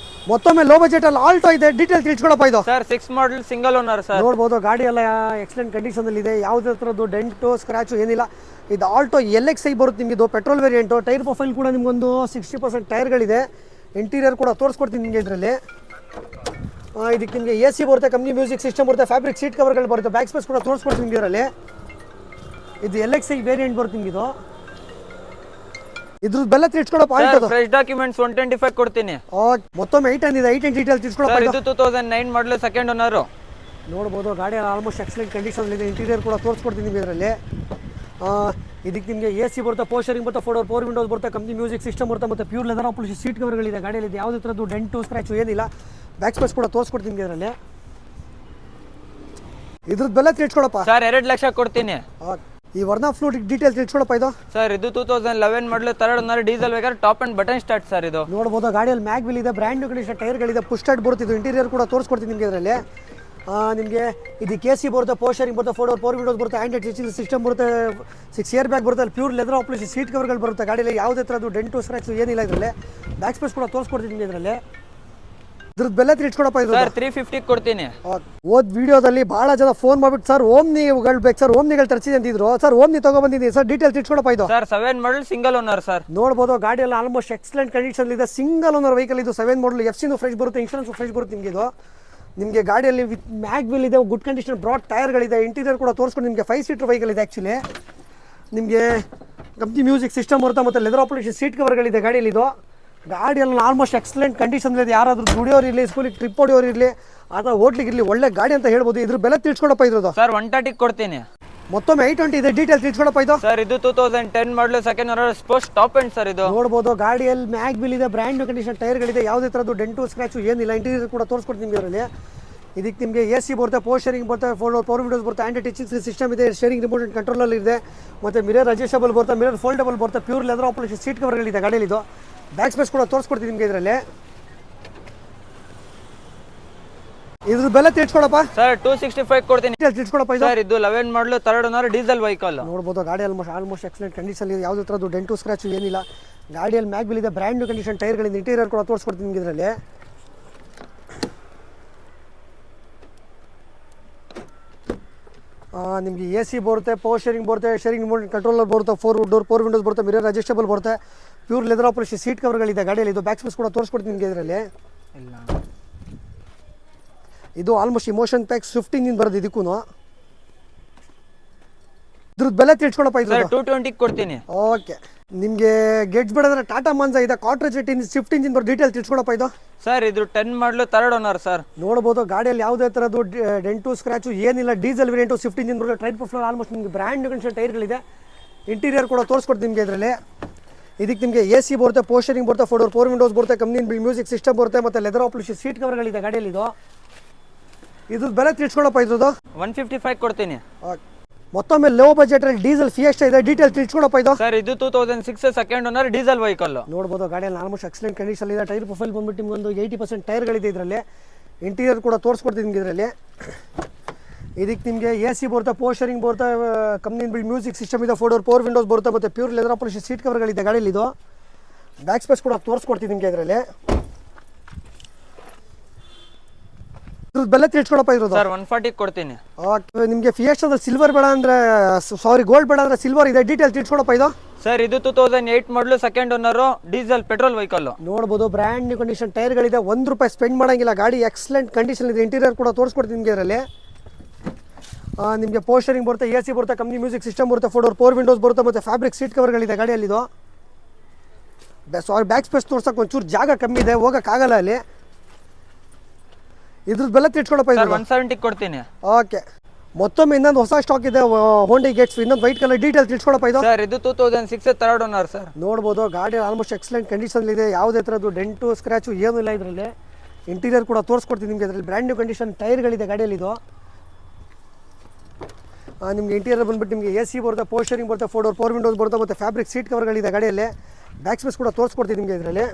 ಮತ್ತೊಮ್ಮೆ ಲೋ ಬಜೆಟ್ ಅಲ್ಲಿ ಆಲ್ಟೋ ಇದೆ. ಡೀಟೇಲ್ ತಿಳ್ಸ್ಕೊಡಪ್ಪ. ಇದು ಸರ್ 6 ಮಾಡಲ್ ಸಿಂಗಲ್ ಓನರ್ ಸರ್. ನೋಡ್ಬೋದು ಗಾಡಿ ಎಲ್ಲ ಎಕ್ಸಲೆಂಟ್ ಕಂಡೀಷನ್ ಅಲ್ಲಿ ಇದೆ. ಯಾವುದೇ ಥರದ್ದು ಡೆಂಟು, ಸ್ಕ್ರಾಚು ಏನಿಲ್ಲ. ಇದು ಆಲ್ಟೋ LXI ಬರುತ್ತೆ ನಿಮಗೆ. ಇದು ಪೆಟ್ರೋಲ್ ವೇರಿಯಂಟು. ಟೈರ್ ಪ್ರೊಫೈಲ್ ಕೂಡ ನಿಮ್ಗೊಂದು 60% ಟೈರ್ಗಳಿದೆ. ಇಂಟೀರಿಯರ್ ಕೂಡ ತೋರಿಸ್ಕೊಡ್ತೀನಿ ನಿಮಗೆ. ಇದರಲ್ಲಿ ಇದಕ್ಕೆ ನಿಮಗೆ ಎ ಸಿ ಬರುತ್ತೆ, ಕಂಪ್ನಿ ಮ್ಯೂಸಿಕ್ ಸಿಸ್ಟಮ್ ಬರುತ್ತೆ, ಫ್ಯಾಬ್ರಿಕ್ ಸೀಟ್ ಕವರ್ಗಳು ಬರುತ್ತೆ, ಬ್ಯಾಕ್ ಸ್ಪೇಸ್ ಕೂಡ ತೋರಿಸ್ಕೊಡ್ತೀನಿ ನಿಮಗೆ ಇದರಲ್ಲಿ. ಇದು LXi ವೇರಿಯಂಟ್ ಬರುತ್ತೆ ನಿಮಗೆ ಇದು. ಇದ್ರದ್ದು ಬೆಲ್ಲ ತಿಳ್ಸ್ಕೊಡೋ ಪಾಯಿಂಟ್ ಅದು. ಫ್ರೆಶ್ ಡಾಕ್ಯುಮೆಂಟ್ಸ್ 125 ಕೊಡ್ತೀನಿ. ಮತ್ತೊಮ್ಮೆ 8 ಇದೆ, 8 ಡೀಟೇಲ್ ತಿಳ್ಸ್ಕೊಡೋ. ಸರ್ ಇದು 2009 ಮಾಡಲ್ ಸೆಕೆಂಡ್ ಓನರ್. ನೋಡ್ಬೋದು ಗಾಡಿ ಆಲ್ಮೋಸ್ಟ್ ಎಕ್ಸಲೆಂಟ್ ಕಂಡೀಷನ್ ಇದೆ. ಇಂಟೀರಿಯರ್ ಕೂಡ ತೋರಿಸ್ಕೊಡ್ತೀನಿ ನಿಮಗೆ ಇದರಲ್ಲಿ. ಇದಕ್ಕೆ ನಿಮಗೆ ಎ ಸಿ ಬರುತ್ತೆ, ಪೋಸ್ಟರಿಂಗ್ ಬರುತ್ತೆ, 4 ವಿಂಡೋಸ್ ಬರುತ್ತೆ, ಕಂಪ್ನಿ ಮ್ಯೂಸಿಕ್ ಸಿಸ್ಟಮ್ ಬರುತ್ತೆ, ಮತ್ತು ಪ್ಯೂರ್ ಲೆದರ್ ಪಾಲಿಶ್ ಸೀಟ್ ಕವರ್ಗಳಿದೆ ಗಾಡಿಯಲ್ಲಿ. ಯಾವುದೇ ಥರದ್ದು ಡೆಂಟು ಸ್ಕ್ರ್ಯಾಚು ಏನಿಲ್ಲ. ಬ್ಯಾಕ್ ಸ್ಪೇಸ್ ಕೂಡ ತೋರಿಸ್ಕೊಡ್ತೀನಿ ನಿಮಗೆ ಇದರಲ್ಲಿ. ಇದ್ರದ್ದು ಬೆಲ್ಲ ತಿಳ್ಸ್ಕೊಳಪ್ಪ. ಸರ್ 2 ಲಕ್ಷ ಕೊಡ್ತೀನಿ. ಈ ವರ್ನಾ ಫ್ಲೂಟ್ ಡೀಟೇಲ್ಸ್ ತಿಳ್ಸ್ಕೊಳಪ್ಪ ಇದು. ಸರ್ ಇದು 2011 ಮಾಡಲ್ ಥರ್ಡ್ ಓನರ್, ಡೀಸೆಲ್ ವೇಗರ್, top and button start sir ಇದು. ನೋಡ್ಬೋದು ಗಾಡಿಯಲ್ಲಿ ಮ್ಯಾಗ್ ವೀಲ್ ಇದೆ, ಬ್ರ್ಯಾಂಡ್ ನ್ಯೂ ಕಂಡೀಷನ್ ಟೈರ್ಗಳಿದೆ, ಪುಷ್ ಸ್ಟಾರ್ಟ್ ಬರುತ್ತೆ. ಇದು ಇಂಟೀರಿಯರ್ ಕೂಡ ತೋರಿಸ್ಕೊಡ್ತೀನಿ ನಿಮಗೆ ಇದರಲ್ಲಿ. ನಿಮಗೆ ಇದು ಕೆ ಸಿ ಬರುತ್ತೆ, ಪೋಸ್ಟರಿಂಗ್ ಬರುತ್ತೆ, 4 ವಿಂಡೋಸ್ ಬರುತ್ತೆ, ಆಂಡ್ರಾಯ್ಡ್ ಟಚಿಂಗ್ ಸಿಸ್ಟಮ್ ಬರುತ್ತೆ, 6 ಏರ್ ಬ್ಯಾಗ್ ಬರುತ್ತೆ, ಪ್ಯೂರ್ ಲೆದರ್ ಪಾಲಿಶ್ ಸೀಟ್ ಕವರ್ಗಳು ಬರುತ್ತೆ ಗಾಡಿಯಲ್ಲಿ. ಯಾವುದೇ ಥರದ್ದು ಡೆಂಟು ಸ್ಕ್ರ್ಯಾಚು ಏನಿಲ್ಲ ಇದರಲ್ಲಿ. ಬ್ಯಾಕ್ ಸ್ಪೇಸ್ ಕೂಡ ತೋರಿಸ್ಕೊಡ್ತೀನಿ ನಿಮಗೆ ಇದರಲ್ಲಿ. ಇದ್ರದ್ದು ಬೆಲ್ಲ ತಿಳ್ಸ್ಕೊಡಪ್ಪ ಇದು. ಸರ್ 350 ಕೊಡ್ತೀನಿ. ವಿಡಿಯೋದಲ್ಲಿ ಭಾಳ ಜನ ಫೋನ್ ಮಾಡ್ಬಿಟ್ಟು ಸರ್ ಓಮ್ನಿಗಳು ಬೇಕು ಸರ್, ಓಮ್ನಿಗಳು ತರಿಸಿದೆ ಅಂತಿದ್ರು. ಸರ್ ಓಮ್ನಿ ತಗೊಬಂದಿದ್ದೀನಿ ಸರ್, ಡೀಟೇಲ್ ತಿಳ್ಸ್ಕೊಡಪ್ಪ ಇದು. ಸರ್ 7 ಮಾಡಲ್ ಸಿಂಗಲ್ ಓನರ್ ಸರ್. ನೋಡ್ಬೋದು ಗಾಡಿಯಲ್ಲಿ ಆಲ್ಮೋಸ್ಟ್ ಎಕ್ಸಲೆಂಟ್ ಕಂಡೀಷನ್ ಇದೆ, ಸಿಂಗಲ್ ಓನರ್ ವೆಹಿಕಲ್ ಇದು. 7 ಮಾಡಲ್, FC ಫ್ರೆಶ್ ಬರುತ್ತೆ, ಇನ್ಶೂರೆನ್ಸ್ ಫ್ರೆಶ್ ಬರುತ್ತೆ ನಿಮಗೆ ಇದು. ನಿಮಗೆ ಗಾಡಿಯಲ್ಲಿ ವಿತ್ ಮ್ಯಾಗ್ ವೀಲ್ ಇದೆ, ಗುಡ್ ಕಂಡೀಷನ್ ಬ್ರಾಡ್ ಟೈರ್ಗಳಿದೆ, ಇಂಟೀರಿಯರ್ ಕೂಡ ತೋರಿಸ್ಕೊಂಡು ನಿಮಗೆ 5 ಸೀಟರ್ ವೆಹಿಕಲ್ ಇದೆ ಆ್ಯಕ್ಚುಲಿ. ನಿಮಗೆ ಕಂಪ್ನಿ ಮ್ಯೂಸಿಕ್ ಸಿಸ್ಟಮ್ ಬರುತ್ತೆ, ಮತ್ತು ಲೆದರ್ ಪಾಲಿಶ್ ಸೀಟ್ ಕವರ್ಗಳಿದೆ ಗಾಡಿಯಲ್ಲಿ ಇದು. ಗಾಡಿಯಲ್ಲಿ ಆಲ್ಮೋಸ್ಟ್ ಎಕ್ಸಲೆಂಟ್ ಕಂಡೀಷನ್ ಇದೆ. ಯಾರಾದರೂ ದುಡಿಯೋರು ಇರಲಿ, ಸ್ಕೂಲಿಗೆ ಟ್ರಿಪ್ ಹೊಡಿಯೋರು ಇರಲಿ, ಅಥವಾ ಹೋಟ್ಲಿಗೆ ಇರಲಿ, ಒಳ್ಳೆ ಗಾಡಿ ಅಂತ ಹೇಳ್ಬೋದು. ಇದ್ರ ಬೆಲೆ ತಿಳ್ಸ್ಕೊಡಪ್ಪ ಇದ್ರದ್ದು. ಸರ್ 130 ಕೊಡ್ತೀನಿ. ಮತ್ತೊಮ್ಮೆ 820 ಇದೆ, ಡೀಟೇಲ್ ತಿಳ್ಸ್ಕೊಡಪ್ಪ ಇದು. ಸರ್ ಇದು 2010 ಮಾಡಲ್ second owner, sports top end sir ಇದು. ನೋಡ್ಬೋದು ಗಾಡಿಯಲ್ಲಿ ಮ್ಯಾಗ್ ವೀಲ್ ಇದೆ, ಬ್ರ್ಯಾಂಡ್ ನ್ಯೂ ಕಂಡೀಷನ್ ಟೈರ್ಗಳಿದೆ, ಯಾವುದೇ ಥರದ್ದು ಡೆಂಟು ಸ್ಕ್ರ್ಯಾಚು ಏನಿಲ್ಲ. ಇಂಟೀರಿಯರ್ ಕೂಡ ತೋರಿಸ್ಕೊಡ್ತೀನಿ ನಿಮಗೆ ಇದರಲ್ಲಿ. ಇದಕ್ಕೆ ನಿಮಗೆ ಎ ಸಿ ಬರುತ್ತೆ, ಪೋಸ್ಟರಿಂಗ್ ಬರುತ್ತೆ, 4 ವಿಂಡೋಸ್ ಬರುತ್ತೆ, ಆಂಡ್ರಾಯ್ಡ್ ಟಚಿಂಗ್ ಸಿಸ್ಟಮ್ ಇದೆ, ಸ್ಟೇರಿಂಗ್ ರಿಮೋಟ್ ಕಂಟ್ರೋಲಲ್ಲಿ ಇದೆ, ಮತ್ತು ಮಿರರ್ ಅಡ್ಜಸ್ಟಬಲ್ ಬರುತ್ತೆ, ಮಿರರ್ ಫೋಲ್ಡಬಲ್ ಬರುತ್ತೆ, ಪ್ಯೂರ್ ಲೆದರ್ ಪಾಲಿಶ್ ಸೀಟ್ ಕವರ್ಗಳಿದೆ ಗಾಡಿಯಲ್ಲಿ ಇದು. ಬ್ಯಾಕ್ ಸ್ಪೇಸ್ ಕೂಡ ತೋರಿಸ್ಕೊಡ್ತೀನಿ ನಿಮಗೆ ಇದರಲ್ಲಿ. ಇದ್ರ ಬೆಲೆ ತಿಳ್ಸ್ಕೊಡಪ್ಪ. ಸರ್ 265 ಕೊಡ್ತೀನಿ. ತಿಳ್ಸ್ಕೊಡಪ್ಪ ಇದು. ಸರ್ ಇದು 11 ಮಾಡಲ್ ಥರ್ಡ್ ಓನರ್, ಡೀಸೆಲ್ ವೆಹಿಕಲ್. ನೋಡ್ಬೋದು ಗಾಡಿ ಆಲ್ಮೋಸ್ಟ್ ಎಕ್ಸಲೆಂಟ್ ಕಂಡೀಷನ್ ಇದೆ, ಯಾವುದೇ ಥರದ್ದು ಡೆಂಟು ಸ್ಕ್ರ್ಯಾಚು ಏನಿಲ್ಲ. ಗಾಡಿಯಲ್ಲಿ ಮ್ಯಾಗ್ ವೀಲ್ ಇದೆ, ಬ್ರ್ಯಾಂಡ್ ನ್ಯೂ ಕಂಡೀಷನ್ ಟೈರ್ಗಳಿಂದ, ಇಂಟೀರಿಯರ್ ಕೂಡ ತೋರಿಸ್ಕೊಡ್ತೀನಿ ನಿಮಗೆ ಇದರಲ್ಲಿ. ನಿಮಗೆ ಎ ಸಿ ಬರುತ್ತೆ, ಪೋಸ್ಟರಿಂಗ್ ಬರುತ್ತೆ, ಸ್ಟೇರಿಂಗ್ ರಿಮೋಟ್ ಕಂಟ್ರೋಲರ್ ಬರುತ್ತೆ, 4 ವಿಂಡೋಸ್ ಬರುತ್ತೆ, ಮಿರರ್ ಅಡ್ಜಸ್ಟಬಲ್ ಬರುತ್ತೆ, ಪ್ಯೂರ್ ಲೆದರ್ ಪಾಲಿಶ್ ಸೀಟ್ ಕವರ್ಗಳಿದೆ ಗಾಡಿಯಲ್ಲಿ ಇದು. ಬ್ಯಾಕ್ ಸ್ಪೇಸ್ ಕೂಡ ತೋರಿಸ್ಕೊಡ್ತೀನಿ ನಿಮಗೆ ಇದರಲ್ಲಿ. ಇದು almost emotion pack Swift engine ಬರೋದು ಇದಕ್ಕೂ. ಇದ್ರದ್ದು ಬೆಲೆ ತಿಳ್ಸ್ಕೊಳಪ್ಪ ಇದು. 220 ಕೊಡ್ತೀನಿ. ಓಕೆ. ನಿಮಗೆ ಗೆಟ್ಸ್ ಬೇಡಂದ್ರೆ ಟಾಟಾ ಮಾನ್ಸಾ ಇದೆ, ಕಾಟ್ರೇಜ್ ಸ್ವಿಫ್ಟ್ ಇಂಜಿನ್ ಬರೋ ಡೀಟೇಲ್ ತಿಳ್ಸ್ಕೊಳಪ್ಪ ಇದು. ಸರ್ ಇದು 10 ಮಾಡಲು ಥರ್ಡ್ ಓನರ್ ಸರ್. ನೋಡ್ಬೋದು ಗಾಡಿಯಲ್ಲಿ ಯಾವುದೇ ಥರದ್ದು ಡೆಂಟು ಸ್ಕ್ರ್ಯಾಚು ಏನಿಲ್ಲ. ಡೀಸೆಲ್ ವೇರಿಯಂಟು, ಸ್ವಿಫ್ಟ್ ಇಂಜಿನ್ ಬರುತ್ತೆ, ಟೈರ್ ಪ್ರೊಫೈಲ್ ಆಲ್ಮೋಸ್ಟ್ ನಿಮಗೆ ಬ್ರ್ಯಾಂಡ್ ನ್ಯೂ ಕಂಡೀಷನ್ ಟೈರ್ಗಳಿದೆ. ಇಂಟೀರಿಯರ್ ಕೂಡ ತೋರಿಸ್ಕೊಡ್ತೀನಿ ನಿಮಗೆ ಇದರಲ್ಲಿ. ಇದಕ್ಕೆ ನಿಮಗೆ ಎ ಸಿ ಬರುತ್ತೆ, ಪೋಸ್ಟರಿಂಗ್ ಬರುತ್ತೆ, 4 ವಿಂಡೋಸ್ ಬರುತ್ತೆ, ಕಂಪ್ನಿ ಮ್ಯೂಸಿಕ್ ಸಿಸ್ಟಮ್ ಬರುತ್ತೆ, ಮತ್ತು ಲೆದರ್ ಪಾಲಿಶ್ ಸೀಟ್ ಕವರ್ಗಳಿದೆ ಗಾಡಿಯಲ್ಲಿ ಇದು. ಇದ್ರದ್ದು ಬೆಲೆ ತಿಳ್ಸ್ಕೊಳಪ್ಪ ಇದ್ರದ್ದು. 155 ಕೊಡ್ತೀನಿ. ಮತ್ತೊಮ್ಮೆ ಲೋ ಬಜೆಟ್ ಅಲ್ಲಿ ಡೀಸೆಲ್ ಫಿಯೆಸ್ಟಾ ಇದೆ, ಡೀಟೇಲ್ ತಿಳ್ಸ್ಕೊಳಪ್ಪ ಇದು. ಸರ್ ಇದು 2006 ಸೆಕೆಂಡ್ ಓನರ್, ಡೀಸೆಲ್ ವೆಹಿಕಲ್. ನೋಡ್ಬೋದು ಗಾಡಿಯಲ್ಲಿ ಆಲ್ಮೋಸ್ಟ್ ಎಕ್ಸಲೆಂಟ್ ಕಂಡೀಷನ್ ಇದೆ. ಟೈರ್ ಪ್ರೊಫೈಲ್ ಬಂದ್ಬಿಟ್ಟು ನಿಮ್ಗೆ ಒಂದು 80% ಟೈರ್ಗಳಿದೆ ಇದರಲ್ಲಿ. ಇಂಟೀರಿಯರ್ ಕೂಡ ತೋರಿಸ್ಕೊಡ್ತೀನಿ ನಿಮಗೆ ಇದರಲ್ಲಿ. ಇದಕ್ಕೆ ನಿಮಗೆ ಎ ಸಿ ಬರುತ್ತೆ, ಪೋಸ್ಟರಿಂಗ್ ಬರುತ್ತೆ, ಕಂಪ್ನಿ ಮ್ಯೂಸಿಕ್ ಸಿಸ್ಟಮ್ ಇದೆ, 4 ವಿಂಡೋಸ್ ಬರುತ್ತೆ, ಮತ್ತು ಪ್ಯೂರ್ ಲೆದರ್ ಪಾಲಿಶ್ ಸೀಟ್ ಕವರ್ಗಳಿದೆ ಗಾಡಿಯಲ್ಲಿ ಇದು. ಬ್ಯಾಕ್ ಸ್ಪೇಸ್ ಕೂಡ ತೋರಿಸ್ಕೊಡ್ತೀನಿ ನಿಮಗೆ ಇದರಲ್ಲಿ. ಬೆಲೆ ತಿಳ್ಸ್ಕೊಡಪ್ಪ ಇರೋದು. ಸರ್ 140 ಕೊಡ್ತೀನಿ. ನಿಮಗೆ ಫಿಯೆಸ್ಟಾದಲ್ಲಿ ಸಿಲ್ವರ್ ಬೇಡ ಅಂದ್ರೆ, ಗೋಲ್ಡ್ ಬೇಡ ಅಂದ್ರೆ ಸಿಲ್ವರ್ ಇದೆ, ಡೀಟೇಲ್ ತಿಳ್ಸ್ಕೊಡಪ್ಪ ಇದು. ಸರ್ ಇದು 2008 ಮಾಡಲು second owner, diesel petrol vehicle. ನೋಡ್ಬೋದು ಬ್ರ್ಯಾಂಡ್ ನ್ಯೂ ಕಂಡೀಷನ್ ಟೈರ್ಗಳಿದೆ, ₹1 ಸ್ಪೆಂಡ್ ಮಾಡಂಗಿಲ್ಲ. ಗಾಡಿ ಎಕ್ಸಲೆಂಟ್ ಕಂಡೀಷನ್ ಇದೆ. ಇಂಟೀರಿಯರ್ ಕೂಡ ತೋರಿಸ್ಕೊಡ್ತೀನಿ ನಿಮಗೆ ಇದರಲ್ಲಿ. ನಿಮಗೆ ಪೋಸ್ಟರಿಂಗ್ ಬರುತ್ತೆ, ಎ ಸಿ ಬರುತ್ತೆ, ಕಂಪ್ನಿ ಮ್ಯೂಸಿಕ್ ಸಿಸ್ಟಮ್ ಬರುತ್ತೆ, 4 ವಿಂಡೋಸ್ ಬರುತ್ತೆ, ಮತ್ತು ಫ್ಯಾಬ್ರಿಕ್ ಸೀಟ್ ಕವರ್ಗಳಿದೆ ಗಾಡಿಯಲ್ಲಿ ಇದು. ಬ್ಯಾಕ್ ಸ್ಪೇಸ್ ತೋರ್ಸಕ್ಕೆ ಒಂಚೂರು ಜಾಗ ಕಮ್ಮಿ ಇದೆ, ಹೋಗೋಕ್ಕಾಗಲ್ಲ ಅಲ್ಲಿ. ಇದ್ರದ್ದು ಬೆಲೆ ತಿಳ್ಸ್ಕೊಳಪ್ಪ ಇದು. 170 ಕೊಡ್ತೀನಿ. ಓಕೆ. ಮತ್ತೊಮ್ಮೆ ಇನ್ನೊಂದು ಹೊಸ ಸ್ಟಾಕ್ ಇದೆ, ಹೋಂಡಾ ಗೇಟ್ಸ್, ಇನ್ನೊಂದು ವೈಟ್ ಕಲರ್, ಡೀಟೇಲ್ ತಿಳ್ಸ್ಕೊಳಪ್ಪ ಇದು. ಸರ್ ಇದು 2006 ಥರ್ಡ್ ಓನರ್ ಸರ್. ನೋಡ್ಬೋದು ಗಾಡಿ ಆಲ್ಮೋಸ್ಟ್ ಎಕ್ಸಲೆಂಟ್ ಕಂಡೀಷನ್ ಇದೆ, ಯಾವುದೇ ಥರದ್ದು ಡೆಂಟು ಸ್ಕ್ರ್ಯಾಚು ಏನೂ ಇಲ್ಲ ಇದರಲ್ಲಿ. ಇಂಟೀರಿಯರ್ ಕೂಡ ತೋರಿಸ್ಕೊಡ್ತೀನಿ ನಿಮಗೆ ಇದರಲ್ಲಿ. ಬ್ರ್ಯಾಂಡ್ ನ್ಯೂ ಕಂಡೀಷನ್ ಟೈರ್ಗಳಿದೆ ಗಾಡಿಯಲ್ಲಿ ಇದು. ನಿಮಗೆ ಇಂಟೀರಿಯರ್ ಬಂದ್ಬಿಟ್ಟು ನಿಮಗೆ ಎ ಸಿ ಬರುತ್ತೆ, ಪೋಸ್ಟರಿಂಗ್ ಬರುತ್ತೆ, 4 ವಿಂಡೋಸ್ ಬರುತ್ತೆ, ಮತ್ತು ಫ್ಯಾಬ್ರಿಕ್ ಸೀಟ್ ಕವರ್ಗಳಿದೆ ಗಾಡಿಯಲ್ಲಿ. ಬ್ಯಾಕ್ ಸ್ಪೇಸ್ ಕೂಡ ತೋರಿಸ್ಕೊಡ್ತೀನಿ ನಿಮಗೆ ಇದರಲ್ಲಿ.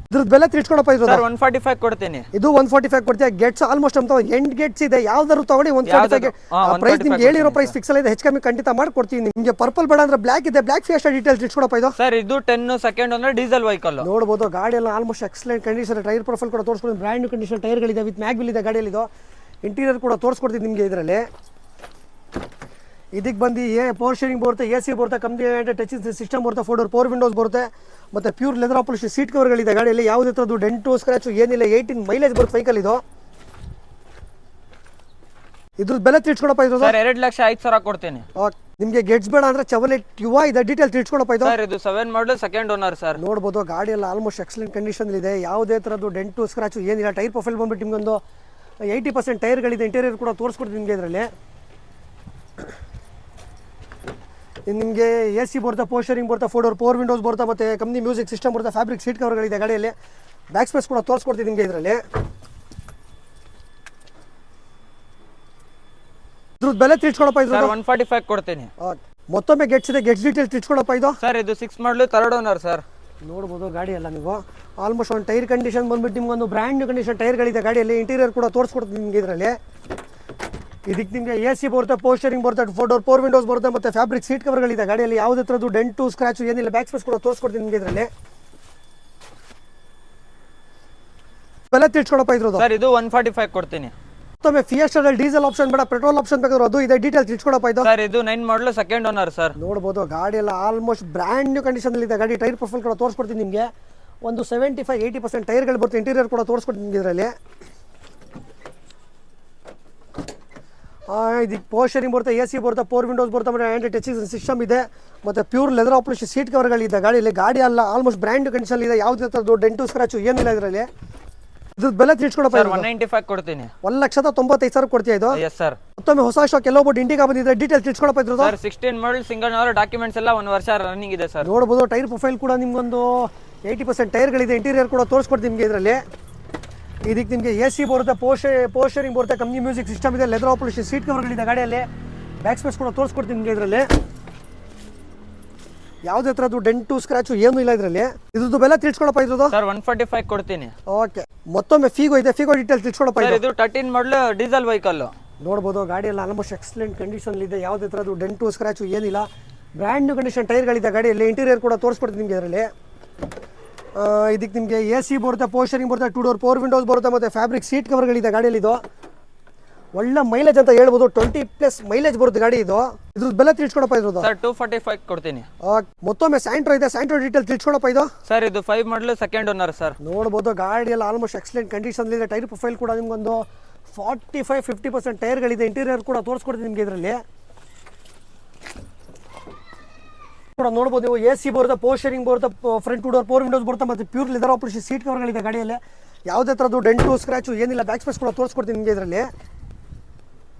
ಇದ್ರದ್ದು ಬೆಲೆ ತಿಳ್ಸ್ಕೊಳಪ್ಪ ಇದು. ಸರ್ 145 ಕೊಡ್ತೀನಿ. ಇದು 145 ಕೊಡ್ತೀಯ. ಗೆಟ್ಸ್ ಆಲ್ಮೋಸ್ಟ್ ಅಂತ 8 ಗೆಟ್ಸ್ ಇದೆ, ಯಾವ್ದಾದ್ರು ತಗೊಳ್ಳಿ 145. ಪ್ರೈಸ್ ನಿಮ್ಗೆ ಹೇಳಿರೋ ಪ್ರೈಸ್ ಫಿಕ್ಸ್ ಅಲ್ಲ ಇದೆ, ಹೆಚ್ಚು ಕಮ್ಮಿ ಖಂಡಿತ ಮಾಡ್ಕೊಡ್ತೀನಿ. ನಿಮಗೆ ಪರ್ಪಲ್ ಬೇಡ ಅಂದ್ರೆ ಬ್ಲಾಕ್ ಇದೆ, ಬ್ಲಾಕ್ ಫಿಯೆಸ್ಟಾ ಡೀಟೇಲ್ಸ್ ತಿಳ್ಸ್ಕೊಡಪ್ಪ ಇದು. ಸರ್ ಇದು 10 ಸೆಕೆಂಡ್ ಓನರ್, ಡೀಸೆಲ್ ವೆಹಿಕಲ್. ನೋಡ್ಬೋದು ಗಾಡಿ ಎಲ್ಲ almost excellent condition. Tyre profile ಕೂಡ ತೋರಿಸ್ಕೊಡ್ತೀನಿ, ಬ್ರ್ಯಾಂಡ್ ನ್ಯೂ ಕಂಡೀಷನ್ ಟೈರ್ಗಳಿದೆ, ವಿತ್ ಮ್ಯಾಗ್ ವೀಲ್ ಇದೆ ಗಾಡಿಯಲ್ಲಿ ಇದು. ಇಂಟೀರಿಯರ್ ಕೂಡ ತೋರಿಸ್ಕೊಡ್ತೀನಿ ನಿಮಗೆ ಇದರಲ್ಲಿ. ಇದಕ್ಕೆ ಬಂದು ಪವರ್ ಶೇರಿಂಗ್ ಬರುತ್ತೆ, ಎ ಸಿ ಬರುತ್ತೆ, ಕಂಪ್ನಿ ಟಚಿಂಗ್ ಸಿಸ್ಟಮ್ ಬರುತ್ತೆ, 4 ವಿಂಡೋಸ್ ಬರುತ್ತೆ, ಮತ್ತು ಪ್ಯೂರ್ ಲೆದರ್ ಪಾಲಿಶ್ ಸೀಟ್ ಕವರ್ಗಳಿದೆ ಗಾಡಿಯಲ್ಲಿ. ಯಾವುದೇ ಥರದ್ದು ಡೆಂಟು ಸ್ಕ್ರಾಚು ಏನಿಲ್ಲ. 18 ಮೈಲೇಜ್ ಬರುತ್ತೆ ವೆಹಿಕಲ್ ಇದು. ಇದ್ರದ್ದು ಬೆಲೆ ತಿಳಿಸ್ಕೊಡಪ್ಪ ಇದು. ಸರ್ 2,05,000 ಕೊಡ್ತೀನಿ. ನಿಮಗೆ ಗೆಟ್ಸ್ ಬೇಡ ಅಂದ್ರೆ ಚವಲೆಟ್ ಯುವ ಇದೆ, ಡೀಟೇಲ್ ತಿಳಿಸ್ಕೊಡಪ್ಪ ಇದು. ಸರ್ ಇದು 7 ಮಾಡಲ್ ಸೆಕೆಂಡ್ ಓನರ್ ಸರ್. ನೋಡ್ಬೋದು ಗಾಡಿ ಎಲ್ಲ ಆಲ್ಮೋಸ್ಟ್ ಎಕ್ಸಲೆಂಟ್ ಕಂಡೀಷನ್ ಇದೆ. ಯಾವುದೇ ಥರದ್ದು ಡೆಂಟು ಸ್ಕ್ರಾಚು ಏನಿಲ್ಲ. ಟೈರ್ ಪ್ರೊಫೈಲ್ ಬಂದ್ಬಿಟ್ಟು ನಿಮ್ಗೊಂದು 80% ಟೈರ್ಗಳಿದೆ. ಇಂಟೀರಿಯರ್ ಕೂಡ ತೋರಿಸ್ಕೊಡ್ತೀನಿ ನಿಮಗೆ ಇದರಲ್ಲಿ. ನಿಮಗೆ ಎ ಸಿ ಬರುತ್ತೆ, ಪೋಸ್ಟರಿಂಗ್ ಬರುತ್ತೆ, 4 ವಿಂಡೋಸ್ ಬರುತ್ತೆ, ಮತ್ತು ಕಂಪ್ನಿ ಮ್ಯೂಸಿಕ್ ಸಿಸ್ಟಮ್ ಬರುತ್ತೆ, ಫ್ಯಾಬ್ರಿಕ್ ಸೀಟ್ ಕವರ್ಗಳಿದೆ ಗಾಡಿಯಲ್ಲಿ. ಬ್ಯಾಕ್ ಸ್ಪೇಸ್ ಕೂಡ ತೋರಿಸ್ಕೊಡ್ತೀನಿ ನಿಮಗೆ ಇದರಲ್ಲಿ. ಇದ್ರದ್ದು ಬೆಲೆ ತಿಳಿಸ್ಕೊಡಪ್ಪ ಇದು. 145 ಕೊಡ್ತೀನಿ. ಮತ್ತೊಮ್ಮೆ ಗೆಟ್ಸ್ ಇದೆ, ಗೆಟ್ಸ್ ಡೀಟೇಲ್ ತಿಳಿಸ್ಕೊಡಪ್ಪ ಇದು. ಸರ್ ಇದು 6 ಮಾಡಲ್ ಥರ್ಡ್ ಓನರ್ ಸರ್. ನೋಡ್ಬೋದು ಗಾಡಿ ಎಲ್ಲ ನೀವು ಆಲ್ಮೋಸ್ಟ್ ಒಂದು ಟೈರ್ ಕಂಡೀಷನ್ ಬಂದ್ಬಿಟ್ಟು ನಿಮ್ಗೊಂದು ಬ್ರ್ಯಾಂಡ್ ನ್ಯೂ ಕಂಡೀಷನ್ ಟೈರ್ಗಳಿದೆ ಗಾಡಿಯಲ್ಲಿ. ಇಂಟೀರಿಯರ್ ಕೂಡ ತೋರಿಸ್ಕೊಡ್ತೀನಿ ನಿಮಗೆ ಇದರಲ್ಲಿ. ಇದಕ್ಕೆ ನಿಮಗೆ ಎ ಸಿ ಬರುತ್ತೆ, ಪೋಸ್ಟರಿಂಗ್ ಬರುತ್ತೆ, 4 ವಿಂಡೋಸ್ ಬರುತ್ತೆ, ಮತ್ತು ಫ್ಯಾಬ್ರಿಕ್ ಸೀಟ್ ಕವರ್ಗಳಿದೆ ಗಾಡಿಯಲ್ಲಿ. ಯಾವುದೇ ಥರದ್ದು ಡೆಂಟು ಸ್ಕ್ರಾಚು ಏನಿಲ್ಲ. ಬ್ಯಾಕ್ ಸ್ಪೇಸ್ ಕೂಡ ತೋರಿಸ್ಕೊಡ್ತೀನಿ ನಿಮಗೆ ಇದರಲ್ಲಿ. ಬೆಲೆ ತಿಳಿಸ್ಕೊಡಪ್ಪ ಇದ್ರದ್ದು. ಸರ್ ಇದು 145 ಕೊಡ್ತೀನಿ. ಮತ್ತೊಮ್ಮೆ ಫಿಯೆಸ್ಟಾದಲ್ಲಿ ಡೀಸೆಲ್ ಆಪ್ಷನ್ ಬೇಡ, ಪೆಟ್ರೋಲ್ ಆಪ್ಷನ್ ಬೇಕಾದ್ರೆ ಅದು ಇದೆ, ಡೀಟೇಲ್ ತಿಳಿಸ್ಕೊಡಪ್ಪ ಇದು. ಸರ್ ಇದು 9 ಮಾಡಲ್ ಸೆಕೆಂಡ್ ಓನರ್ ಸರ್. ನೋಡ್ಬೋದು ಗಾಡಿ ಎಲ್ಲ ಆಲ್ಮೋಸ್ಟ್ ಬ್ರ್ಯಾಂಡ್ ನ್ಯೂ ಕಂಡೀಷನ್ ಇದೆ ಗಾಡಿ. ಟೈರ್ ಪ್ರೊಫೈಲ್ ಕೂಡ ತೋರಿಸ್ಕೊಡ್ತೀನಿ ನಿಮಗೆ. ಒಂದು 75-80% ಟೈರ್ಗಳು ಬರುತ್ತೆ. ಇಂಟೀರಿಯರ್ ಕೂಡ ತೋರಿಸ್ಕೊಡ್ತೀನಿ ನಿಮಗೆ ಇದರಲ್ಲಿ. ಇದಕ್ಕೆ ಪೋಸ್ಟರಿಂಗ್ ಬರುತ್ತೆ, ಎ ಸಿ ಬರುತ್ತೆ, 4 ವಿಂಡೋಸ್ ಬರುತ್ತೆ, ಮತ್ತು ಆ್ಯಂಟಿ ಟಚಿಂಗ್ ಸಿಸ್ಟಮ್ ಇದೆ, ಮತ್ತು ಪ್ಯೂರ್ ಲೆದರ್ ಪಾಲಿಶ್ ಸೀಟ್ ಕವರ್ಗಳಿದೆ ಗಾಡಿಯಲ್ಲಿ. ಗಾಡಿ ಎಲ್ಲ ಆಲ್ಮೋಸ್ಟ್ ಬ್ರ್ಯಾಂಡ್ ಕಂಡೀಷನ್ ಇದೆ. ಯಾವುದೇ ಥರದ್ದು ಡೆಂಟು ಸ್ಕ್ರಾಚು ಏನಿಲ್ಲ ಇದರಲ್ಲಿ. ಇದ್ರದ್ದು ಬೆಲೆ ತಿಳಿಸ್ಕೊಡಪ್ಪ. 195 ಕೊಡ್ತೀನಿ. 1,95,000 ಕೊಡ್ತೀಯ ಇದು. Yes sir. ಮತ್ತೊಮ್ಮೆ ಹೊಸ ಸ್ಟಾಕ್ ಎಲ್ಲೋ ಬೋರ್ಡ್ ಇಂಡಿಗಾ ಬಂದಿದೆ, ಡೀಟೇಲ್ ತಿಳಿಸ್ಕೊಡಪ್ಪ ಇದ್ರದ್ದು. ಸರ್ 16 ಮಾಡಲ್ ಸಿಂಗಲ್ ಓನರ್, ಡಾಕ್ಯುಮೆಂಟ್ಸ್ ಎಲ್ಲ 1 ವರ್ಷ ರನ್ನಿಂಗ್ ಇದೆ ಸರ್. ನೋಡ್ಬೋದು ಟೈರ್ ಪ್ರೊಫೈಲ್ ಕೂಡ ನಿಮ್ಗೊಂದು 80% ಟೈರ್ಗಳಿದೆ. ಇಂಟೀರಿಯರ್ ಕೂಡ ತೋರಿಸ್ಕೊಡ್ತೀನಿ ನಿಮಗೆ ಇದರಲ್ಲಿ. ಇದಕ್ಕೆ ನಿಮಗೆ ಎ ಸಿ ಬರುತ್ತೆ, ಪೋಸ್ಟರಿಂಗ್ ಬರುತ್ತೆ, ಕಂಪ್ನಿ ಮ್ಯೂಸಿಕ್ ಸಿಸ್ಟಮ್ ಇದೆ, ಲೆದರ್ ಪಾಲಿಶ್ ಸೀಟ್ ಕವರ್ಗಳಿದೆ ಗಾಡಿಯಲ್ಲಿ. ಬ್ಯಾಕ್ ಸ್ಪೇಸ್ ಕೂಡ ತೋರಿಸ್ಕೊಡ್ತೀನಿ ನಿಮಗೆ ಇದರಲ್ಲಿ. ಯಾವುದೇ ಥರದ್ದು ಡೆಂಟು ಸ್ಕ್ರಾಚು ಏನೂ ಇಲ್ಲ ಇದರಲ್ಲಿ. ಇದ್ರದ್ದು ಬೆಲೆ ತಿಳಿಸ್ಕೊಡಪ್ಪ ಇದ್ರದ್ದು. ಸರ್ 145 ಕೊಡ್ತೀನಿ. ಓಕೆ. ಮತ್ತೊಮ್ಮೆ ಫಿಗೋ ಇದೆ, ಫಿಗೋ ಡೀಟೇಲ್ ತಿಳಿಸ್ಕೊಡಪ್ಪ ಸರ್ ಇದು 13 ಮಾಡಲ್ ಡೀಸೆಲ್ ವೆಹಿಕಲ್. ನೋಡ್ಬೋದು ಗಾಡಿ ಎಲ್ಲ ಆಲ್ಮೋಸ್ಟ್ ಎಕ್ಸಲೆಂಟ್ ಕಂಡೀಷನ್ ಇದೆ. ಯಾವುದೇ ಥರದ್ದು ಡೆಂಟು ಸ್ಕ್ರಾಚು ಏನಿಲ್ಲ. ಬ್ರ್ಯಾಂಡ್ ನ್ಯೂ ಕಂಡೀಷನ್ ಟೈರ್ಗಳಿದೆ ಗಾಡಿಯಲ್ಲಿ. ಇಂಟೀರಿಯರ್ ಕೂಡ ತೋರಿಸ್ಕೊಡ್ತೀನಿ ನಿಮಗೆ ಇದರಲ್ಲಿ. ಇದಕ್ಕೆ ನಿಮಗೆ ಎ ಸಿ ಬರುತ್ತೆ, ಪೋಸ್ಟರಿಂಗ್ ಬರುತ್ತೆ, 4 ವಿಂಡೋಸ್ ಬರುತ್ತೆ, ಮತ್ತು ಫ್ಯಾಬ್ರಿಕ್ ಸೀಟ್ ಕವರ್ಗಳಿದೆ ಗಾಡಿಯಲ್ಲಿ. ಇದು ಒಳ್ಳೆ ಮೈಲೇಜ್ ಅಂತ ಹೇಳ್ಬೋದು. 20+ ಮೈಲೇಜ್ ಬರುತ್ತೆ ಗಾಡಿ ಇದು. ಇದ್ರದ್ದು ಬೆಲೆ ತಿಳಿಸ್ಕೊಡಪ್ಪ ಇದ್ರದ್ದು. ಸರ್ 245 ಕೊಡ್ತೀನಿ. ಮತ್ತೊಮ್ಮೆ ಸ್ಯಾಂಟ್ರೋ ಇದೆ, ಸ್ಯಾಂಟ್ರೋ ಡೀಟೇಲ್ ತಿಳಿಸ್ಕೊಡಪ್ಪ ಇದು. ಸರ್ ಇದು 5 ಮಾಡಲ್ ಸೆಕೆಂಡ್ ಓನರ್ ಸರ್. ನೋಡ್ಬೋದು ಗಾಡಿ ಎಲ್ಲ ಆಲ್ಮೋಸ್ಟ್ ಎಕ್ಸಲೆಂಟ್ ಕಂಡೀಷನ್ ಇದೆ. ಟೈರ್ ಪ್ರೊಫೈಲ್ ಕೂಡ ನಿಮ್ಗೊಂದು 45-50% ಟೈರ್ಗಳಿದೆ. ಇಂಟೀರಿಯರ್ ಕೂಡ ತೋರಿಸ್ಕೊಡ್ತೀನಿ ನಿಮಗೆ ಇದರಲ್ಲಿ. ಕೂಡ ನೋಡ್ಬೋದು ನೀವು. ಎ ಸಿ ಬರುತ್ತೆ, ಪೋಸ್ಟರಿಂಗ್ ಬರುತ್ತೆ, ಫ್ರಂಟ್ 4 ವಿಂಡೋಸ್ ಬರುತ್ತೆ, ಮತ್ತು ಪ್ಯೂರ್ ಲೆದರ್ ಪಾಲಿಶ್ ಸೀಟ್ ಕವರ್ಗಳಿದೆ ಗಾಡಿಯಲ್ಲಿ. ಯಾವುದೇ ಥರದ್ದು ಡೆಂಟು ಸ್ಕ್ರಾಚು ಏನಿಲ್ಲ. ಬ್ಯಾಕ್ ಸ್ಪೇಸ್ ಕೂಡ ತೋರಿಸ್ಕೊಡ್ತೀನಿ ನಿಮಗೆ ಇದರಲ್ಲಿ.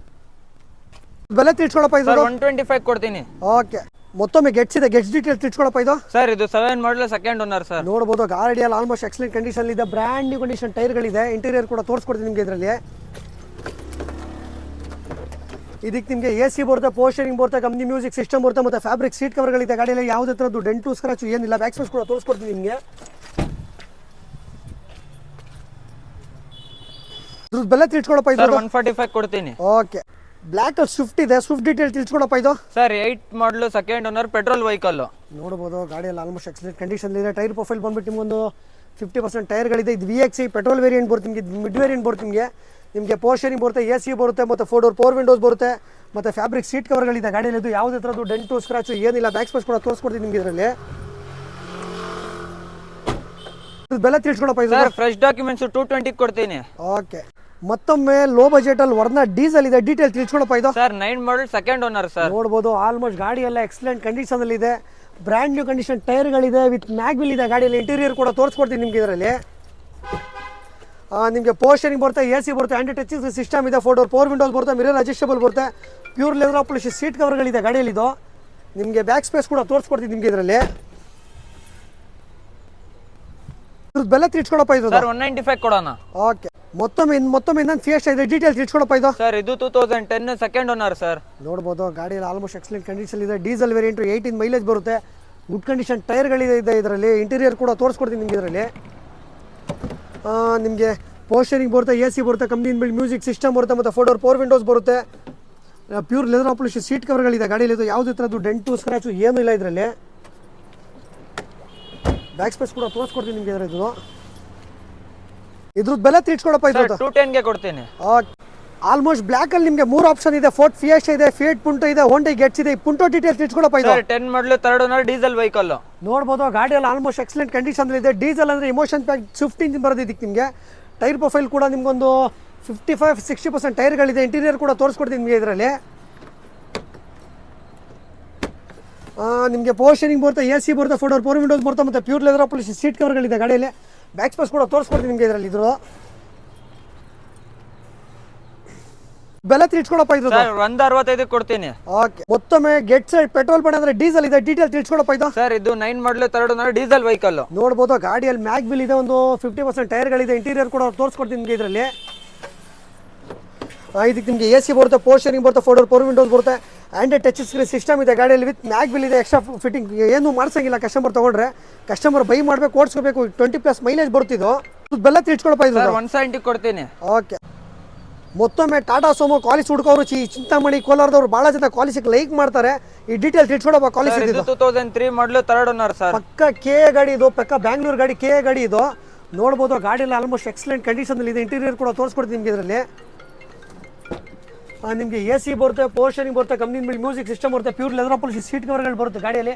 ಬೆಲೆ ತಿಳಿಸ್ಕೊಡಪ್ಪ ಇದು. 125 ಕೊಡ್ತೀನಿ. ಓಕೆ. ಮತ್ತೊಮ್ಮೆ ಗೆಟ್ಸ್ ಇದೆ, ಗೆಟ್ಸ್ ಡೀಟೇಲ್ ತಿಳಿಸ್ಕೊಡಪ್ಪ ಇದು. ಸರ್ ಇದು 7 ಮಾಡಲ್ ಸೆಕೆಂಡ್ ಓನರ್ ಸರ್. ನೋಡ್ಬೋದು ಗಾಡಿ ಎಲ್ಲ ಆಲ್ಮೋಸ್ಟ್ ಎಕ್ಸಲೆಂಟ್ ಕಂಡೀಷನ್ ಇದೆ. ಬ್ರ್ಯಾಂಡ್ ನ್ಯೂ ಕಂಡೀಷನ್ ಟೈರ್ಗಳಿದೆ. ಇಂಟೀರಿಯರ್ ಕೂಡ ತೋರಿಸ್ಕೊಡ್ತೀನಿ ನಿಮಗೆ ಇದರಲ್ಲಿ. ಇದಕ್ಕೆ ನಿಮಗೆ ಎ ಸಿ ಬರುತ್ತೆ, ಪೋಸ್ಟರಿಂಗ್ ಬರುತ್ತೆ, ಕಂಪ್ನಿ ಮ್ಯೂಸಿಕ್ ಸಿಸ್ಟಮ್ ಬರುತ್ತೆ, ಮತ್ತು ಫ್ಯಾಬ್ರಿಕ್ ಸೀಟ್ ಕವರ್ಗಳಿದೆ ಗಾಡಿಯಲ್ಲಿ. ಯಾವುದೇ ಥರದ್ದು ಡೆಂಟು ಸ್ಕ್ರಾಚು ಏನಿಲ್ಲ. ಬ್ಯಾಕ್ ಸ್ಪೇಸ್ ಕೂಡ ತೋರಿಸ್ಕೊಡ್ತೀನಿ ನಿಮಗೆ. ಇದ್ರದ್ದು ಬೆಲೆ ತಿಳಿಸ್ಕೊಡಪ್ಪ ಇದು. 145 ಕೊಡ್ತೀನಿ. ಓಕೆ. ಬ್ಲ್ಯಾಕ್ ಸ್ವಿಫ್ಟ್ ಇದೆ, ಸ್ವಿಫ್ಟ್ ಡೀಟೇಲ್ ತಿಳಿಸ್ಕೊಡಪ್ಪ ಇದು. ಸರ್ 8 ಮಾಡಲ್ ಸೆಕೆಂಡ್ ಓನರ್ ಪೆಟ್ರೋಲ್ ವೆಹಿಕಲ್. ನೋಡ್ಬೋದು ಗಾಡಿ ಎಲ್ಲ ಆಲ್ಮೋಸ್ಟ್ ಎಕ್ಸಲೆಂಟ್ ಕಂಡೀಷನ್ ಇದೆ. ಟೈರ್ ಪ್ರೊಫೈಲ್ ಬಂದ್ಬಿಟ್ಟು ನಿಮ್ಗೊಂದು 50% ಟೈರ್ಗಳಿದೆ. ಇದು VXI ಪೆಟ್ರೋಲ್ ವೇರಿಯಂಟ್ ಬರುತ್ತೆ ನಿಮಗೆ. ಮಿಡ್ ವೇರಿಯಂಟ್ ಬರುತ್ತೆ ನಿಮಗೆ ಪೋಸ್ಟರಿಂಗ್ ಬರುತ್ತೆ, ಎ ಸಿ ಬರುತ್ತೆ, ಮತ್ತು 4 ವಿಂಡೋಸ್ ಬರುತ್ತೆ, ಮತ್ತು ಫ್ಯಾಬ್ರಿಕ್ ಸೀಟ್ ಕವರ್ಗಳಿದೆ ಗಾಡಿಯಲ್ಲಿ. ಇದು ಯಾವುದೇ ಥರದ್ದು ಡೆಂಟು ಸ್ಕ್ರಾಚು ಏನಿಲ್ಲ. ಬ್ಯಾಕ್ ಸ್ಪೇಸ್ ಕೂಡ ತೋರಿಸ್ಕೊಡ್ತೀನಿ ನಿಮಗೆ ಇದರಲ್ಲಿ. ಬೆಲೆ ತಿಳಿಸ್ಕೊಡಪ್ಪ ಇದು. ಸರ್ ಫ್ರೆಶ್ ಡಾಕ್ಯುಮೆಂಟ್ಸ್ 220 ಕೊಡ್ತೀನಿ. ಓಕೆ. ಮತ್ತೊಮ್ಮೆ ಲೋ ಬಜೆಟ್ ಅಲ್ಲಿ ವರ್ನಾ ಡೀಸೆಲ್ ಇದೆ, ಡೀಟೇಲ್ ತಿಳಿಸ್ಕೊಡಪ್ಪ ಇದು. Sir 9 model second owner sir. ನೋಡ್ಬೋದು ಆಲ್ಮೋಸ್ಟ್ ಗಾಡಿ ಎಲ್ಲ ಎಕ್ಸಲೆಂಟ್ ಕಂಡೀಷನ್ ಅಲ್ಲಿ ಇದೆ. ಬ್ರ್ಯಾಂಡ್ ನ್ಯೂ ಕಂಡೀಷನ್ ಟೈರ್ಗಳಿದೆ, ವಿತ್ ಮ್ಯಾಗ್ವಿಲ್ ಇದೆ ಗಾಡಿಯಲ್ಲಿ. ಇಂಟೀರಿಯರ್ ಕೂಡ ತೋರಿಸ್ಕೊಡ್ತೀನಿ ನಿಮಗೆ ಇದರಲ್ಲಿ. ನಿಮಗೆ ಪೋಸ್ಟರಿಂಗ್ ಬರುತ್ತೆ, ಎ ಸಿ ಬರುತ್ತೆ, ಆ್ಯಂಟಿ ಟಚಿಂಗ್ ಸಿಸ್ಟಮ್ ಇದೆ, 4 ವಿಂಡೋಸ್ ಬರುತ್ತೆ, ಮಿರರ್ ಅಡ್ಜಸ್ಟಬಲ್ ಬರುತ್ತೆ, ಪ್ಯೂರ್ ಲೆದರ್ ಪಾಲಿಶ್ ಸೀಟ್ ಕವರ್ಗಳಿದೆ ಗಾಡಿಯಲ್ಲಿ. ಇದು ನಿಮಗೆ ಬ್ಯಾಕ್ ಸ್ಪೇಸ್ ಕೂಡ ತೋರಿಸ್ಕೊಡ್ತೀನಿ ನಿಮಗೆ ಇದರಲ್ಲಿ. ಇದ್ರದ್ದು ಬೆಲೆ ತಿಳಿಸ್ಕೊಡಪ್ಪ ಇದು. ಸರ್ 195 ಕೊಡೋಣ. ಓಕೆ. ಮತ್ತೊಮ್ಮೆ ಇನ್ನೊಂದು ಫಿಯೆಸ್ಟಾ ಇದೆ, ಡೀಟೇಲ್ ತಿಳಿಸ್ಕೊಡಪ್ಪ ಇದು. ಸರ್ ಇದು 2010 ಸೆಕೆಂಡ್ ಓನರ್ ಸರ್. ನೋಡ್ಬೋದು ಗಾಡಿಯಲ್ಲಿ ಆಲ್ಮೋಸ್ಟ್ ಎಕ್ಸಲೆಂಟ್ ಕಂಡೀಷನ್ ಇದೆ. ಡೀಸೆಲ್ ವೇರಿಯಂಟ್, 18 ಮೈಲೇಜ್ ಬರುತ್ತೆ, ಗುಡ್ ಕಂಡೀಷನ್ ಟೈರ್ಗಳಿದೆ ಇದರಲ್ಲಿ. ಇಂಟೀರಿಯರ್ ಕೂಡ ತೋರಿಸ್ಕೊಡ್ತೀನಿ ನಿಮಗೆ ಇದರಲ್ಲಿ. ನಿಮಗೆ ಪೋಸ್ಟರಿಂಗ್ ಬರುತ್ತೆ, ಎ ಸಿ ಬರುತ್ತೆ, ಕಂಪ್ನಿ ಮ್ಯೂಸಿಕ್ ಸಿಸ್ಟಮ್ ಬರುತ್ತೆ, ಮತ್ತು 4 ವಿಂಡೋಸ್ ಬರುತ್ತೆ, ಪ್ಯೂರ್ ಲೆದರ್ ಪಾಲಿಶ್ ಸೀಟ್ ಕವರ್ಗಳಿದೆ ಗಾಡಿಯಲ್ಲಿ. ಇದು ಯಾವುದೇ ಥರದ್ದು ಡೆಂಟು ಸ್ಕ್ರಾಚು ಏನೂ ಇಲ್ಲ ಇದರಲ್ಲಿ. ಬ್ಯಾಕ್ ಸ್ಪೇಸ್ ಕೂಡ ತೋರಿಸ್ಕೊಡ್ತೀನಿ ನಿಮಗೆ ಇದರದ್ದು. ಇದ್ರದ್ದು ಬೆಲೆ ತಿಳಿಸ್ಕೊಡಪ್ಪ ಇದು. 210 ಗೆ ಕೊಡ್ತೀನಿ. ಆಲ್ಮೋಸ್ಟ್ ಬ್ಲ್ಯಾಕಲ್ಲಿ ನಿಮಗೆ 3 ಆಪ್ಷನ್ ಇದೆ. ಫೋರ್ಟ್ ಫಿಯೆಸ್ಟಾ ಇದೆ, ಫಿಯಟ್ ಪುಂಟೋ ಇದೆ, ಹೋಂಡಾ ಗೆಟ್ಸ್ ಇದೆ. ಪುಂಟೋ ಡೀಟೇಲ್ಸ್ ತಿಳ್ಸ್ಕೊಡಪ್ಪ ಇದು. ಸರ್ 10 ಮಾಡಲು ಥರ್ಡ್ ಓನರ್ ಡೀಸೆಲ್ ವೆಹಿಕಲ್. ನೋಡ್ಬೋದು ಗಾಡಿಯಲ್ಲಿ ಆಲ್ಮೋಸ್ಟ್ ಎಕ್ಸಲೆಂಟ್ ಕಂಡೀಷನ್ ಇದೆ. ಡೀಸೆಲ್ ಅಂದರೆ ಇಮೋಷನ್ ಪ್ಯಾಕ್ ಸ್ವಿಫ್ಟ್ ಇಂಜಿನ್ ಬರೋದಿದ್ದಕ್ಕೆ ನಿಮಗೆ. ಟೈರ್ ಪ್ರೊಫೈಲ್ ಕೂಡ ನಿಮಗೊಂದು 55-60% ಟೈರ್ಗಳಿದೆ. ಇಂಟೀರಿಯರ್ ಕೂಡ ತೋರಿಸ್ಕೊಡ್ತೀನಿ ನಿಮಗೆ ಇದರಲ್ಲಿ. ನಿಮಗೆ ಪೋರ್ಷನಿಂಗ್ ಬರುತ್ತೆ, AC ಬರುತ್ತೆ, 4 ವಿಂಡೋಸ್ ಬರುತ್ತೆ, ಮತ್ತು ಪ್ಯೂರ್ ಲೆದರ್ ಪಾಲಿಶ್ ಸೀಟ್ ಕವರ್ಗಳಿದೆ ಗಾಡಿಯಲ್ಲಿ. ಬ್ಯಾಕ್ ಸ್ಪೇಸ್ ಕೂಡ ತೋರಿಸ್ಕೊಡ್ತೀನಿ ನಿಮಗೆ ಇದರಲ್ಲಿ. ಇದ್ರು ಬೆಲೆ ತಿಳ್ಸ್ಕೊಳಪ್ಪ ಇದು. ಸರ್ 165 ಕೊಡ್ತೀನಿ. ಓಕೆ. ಮತ್ತೊಮ್ಮೆ ಗೆಟ್ ಸೈಡ್ ಪೆಟ್ರೋಲ್ ಬೇಡ ಅಂದ್ರೆ ಡೀಸೆಲ್ ಇದೆ. ಡೀಟೇಲ್ ತಿಳ್ಸ್ಕೊಳಪ್ಪ ಇದು. ಸರ್ ಇದು 9 ಮಾಡಲು ಥರ್ಡ್ ಓನರ್ ಡೀಸೆಲ್ ವೆಹಿಕಲ್. ನೋಡ್ಬೋದು ಗಾಡಿಯಲ್ಲಿ ಮ್ಯಾಗ್ ಬಿಲ್ ಇದೆ, ಒಂದು 50% ಟೈರ್ಗಳಿದೆ. ಇಂಟೀರಿಯರ್ ಕೂಡ ತೋರಿಸ್ಕೊಡ್ತೀನಿ ನಿಮಗೆ ಇದರಲ್ಲಿ. ಇದಕ್ಕೆ ನಿಮಗೆ AC ಬರುತ್ತೆ, ಪೋರ್ಷನಿಂಗ್ ಬರುತ್ತೆ, 4 ವಿಂಡೋಸ್ ಬರುತ್ತೆ, ಆ್ಯಂಡ್ರಾಯ್ಡ್ ಟಚ್ ಸ್ಕ್ರೀನ್ ಸಿಸ್ಟಮ್ ಇದೆ ಗಾಡಿಯಲ್ಲಿ. ವಿತ್ ಮ್ಯಾಗ್ ಬಿಲ್ ಇದೆ. ಎಕ್ಸ್ಟ್ರಾ ಫಿಟ್ಟಿಂಗ್ ಏನು ಮಾಡ್ಸಂಗಿಲ್ಲ. ಕಸ್ಟಮರ್ ತೊಗೊಂಡ್ರೆ ಕಸ್ಟಮರ್ ಬೈ ಮಾಡಬೇಕು, ಓಡಿಸ್ಕೋಬೇಕು. 20+ ಮೈಲೇಜ್ ಬರುತ್ತಿದ್ದು. ಬೆಲ್ಲ ತಿಳ್ಸ್ಕೊಳಪ್ಪ ಇದು. ಸರ್ 170 ಕೊಡ್ತೀನಿ. ಓಕೆ. ಮತ್ತೊಮ್ಮೆ ಟಾಟಾ ಸೋಮೋ ಕ್ವಾಲಿಸ್ ಹುಡುಕೋರು ಚಿಂತಾಮಣಿ ಕೋಲಾರದವ್ರು ಭಾಳ ಜನ ಕ್ವಾಲಿಸಿಗೆ ಲೈಕ್ ಮಾಡ್ತಾರೆ. ಈ ಡೀಟೇಲ್ ತಿಳ್ಸ್ಕೊಡಪ್ಪ. ಕ್ವಾಲಿಸ್ ಇದು 2003 ಮಾಡಲು ಥರ್ಡ್ ಓನರ್ ಸರ್. ಪಕ್ಕ ಕೆ ಗಾಡಿ ಇದು, ಪಕ್ಕ ಬ್ಯಾಂಗ್ಳೂರ್ ಗಾಡಿ, ಕೆ ಗಾಡಿ ಇದು. ನೋಡ್ಬೋದು ಗಾಡಿಯಲ್ಲಿ ಆಲ್ಮೋಸ್ಟ್ ಎಕ್ಸಲೆಂಟ್ ಕಂಡೀಷನ್ ಇದೆ. ಇಂಟೀರಿಯರ್ ಕೂಡ ತೋರಿಸ್ಕೊಡ್ತೀನಿ ನಿಮಗೆ ಇದರಲ್ಲಿ. ನಿಮಗೆ AC ಬರುತ್ತೆ, ಪೋರ್ಷನಿಂಗ್ ಬರುತ್ತೆ, ಕಂಪ್ನಿ ಮ್ಯೂಸಿಕ್ ಸಿಸ್ಟಮ್ ಬರುತ್ತೆ, ಪ್ಯೂರ್ ಲೆದರ್ ಪಾಲಿಶ್ ಸೀಟ್ ಕವರ್ಗಳು ಬರುತ್ತೆ ಗಾಡಿಯಲ್ಲಿ.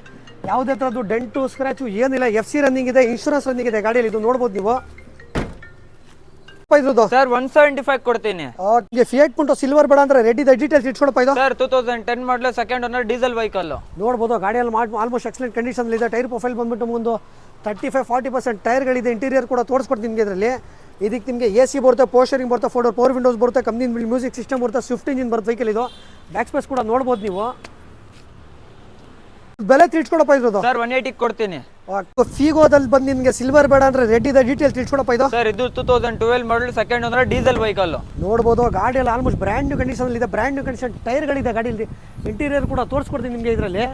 ಯಾವುದೇ ಥರದ್ದು ಡೆಂಟು ಸ್ಕ್ರಾಚು ಏನಿಲ್ಲ. FC ರನ್ನಿಂಗ್ ಇದೆ, ಇನ್ಶೂರೆನ್ಸ್ ರನ್ನಿಂಗ್ ಇದೆ ಗಾಡಿಯಲ್ಲಿ. ಇದು ನೋಡ್ಬೋದು ನೀವು. ಸರ್ 175 ಕೊಡ್ತೀನಿ. ಓಕೆ. ಫಿಯಟ್ ಪುಂಟೋ ಸಿಲ್ವರ್ ಬೇಡ ಅಂದ್ರೆ ರೆಡ್ ಇದೆ. ಡೀಟೇಲ್ಸ್ ಇಟ್ಕೊಡಪ್ಪ ಇದು. ಸರ್ 2010 ಮಾಡಲು ಸೆಕೆಂಡ್ ಓನರ್ ಡೀಸೆಲ್ ವೆಹಿಕಲ್. ನೋಡ್ಬೋದು ಗಾಡಿಯಲ್ಲಿ ಆಲ್ಮೋಸ್ಟ್ ಎಕ್ಸಲೆಂಟ್ ಕಂಡೀಷನ್ ಇದೆ. ಟೈರ್ ಪ್ರೊಫೈಲ್ ಬಂದ್ಬಿಟ್ಟು ಒಂದು 35-40% ಟೈರ್ಗಳಿದೆ. ಇಂಟೀರಿಯರ್ ಕೂಡ ತೋರಿಸ್ಕೊಡ್ತೀನಿ ನಿಮಗೆ ಇದರಲ್ಲಿ. ಇದಕ್ಕೆ ನಿಮಗೆ AC ಬರುತ್ತೆ, ಪೋರ್ಷನಿಂಗ್ ಬರುತ್ತೆ, 4 ವಿಂಡೋಸ್ ಬರುತ್ತೆ, ಕಂಪ್ನಿ ಮ್ಯೂಸಿಕ್ ಸಿಸ್ಟಮ್ ಬರುತ್ತೆ, ಸ್ವಿಫ್ಟ್ ಇಂಜಿನ್ ಬರುತ್ತೆ ವೆಹಿಕಲ್ ಇದು. ಬ್ಯಾಕ್ ಸ್ಪೇಸ್ ಕೂಡ ನೋಡ್ಬೋದು ನೀವು. ಬೆಲೆ ತಿಳ್ಸ್ಕೊಡಪ್ಪ ಇರೋದು. ಸರ್ 180 ಕೊಡ್ತೀನಿ. ಫಿಗೋದಲ್ಲಿ ಬಂದು ನಿಮಗೆ ಸಿಲ್ವರ್ ಬೇಡ ಅಂದ್ರೆ ರೆಡ್ ಇದೆ. ಡೀಟೇಲ್ ತಿಳ್ಸ್ಕೊಡಪ್ಪ ಇದು. ಸರ್ ಇದು 2012 ಮಾಡಲ್ ಸೆಕೆಂಡ್ ಓನರ್ ಡೀಸೆಲ್ ವೆಹಿಕಲ್. ನೋಡ್ಬೋದು ಗಾಡಿಯಲ್ಲಿ ಆಲ್ಮೋಸ್ಟ್ ಬ್ರ್ಯಾಂಡ್ ನ್ಯೂ ಕಂಡೀಷನ್ ಇದೆ. ಬ್ರ್ಯಾಂಡ್ ನ್ಯೂ ಕಂಡೀಷನ್ ಟೈರ್ಗಳಿದೆ ಗಾಡಿಯಲ್ಲಿ. ಇಂಟೀರಿಯರ್ ಕೂಡ ತೋರಿಸ್ಕೊಡ್ತೀನಿ ನಿಮಗೆ ಇದರಲ್ಲಿ.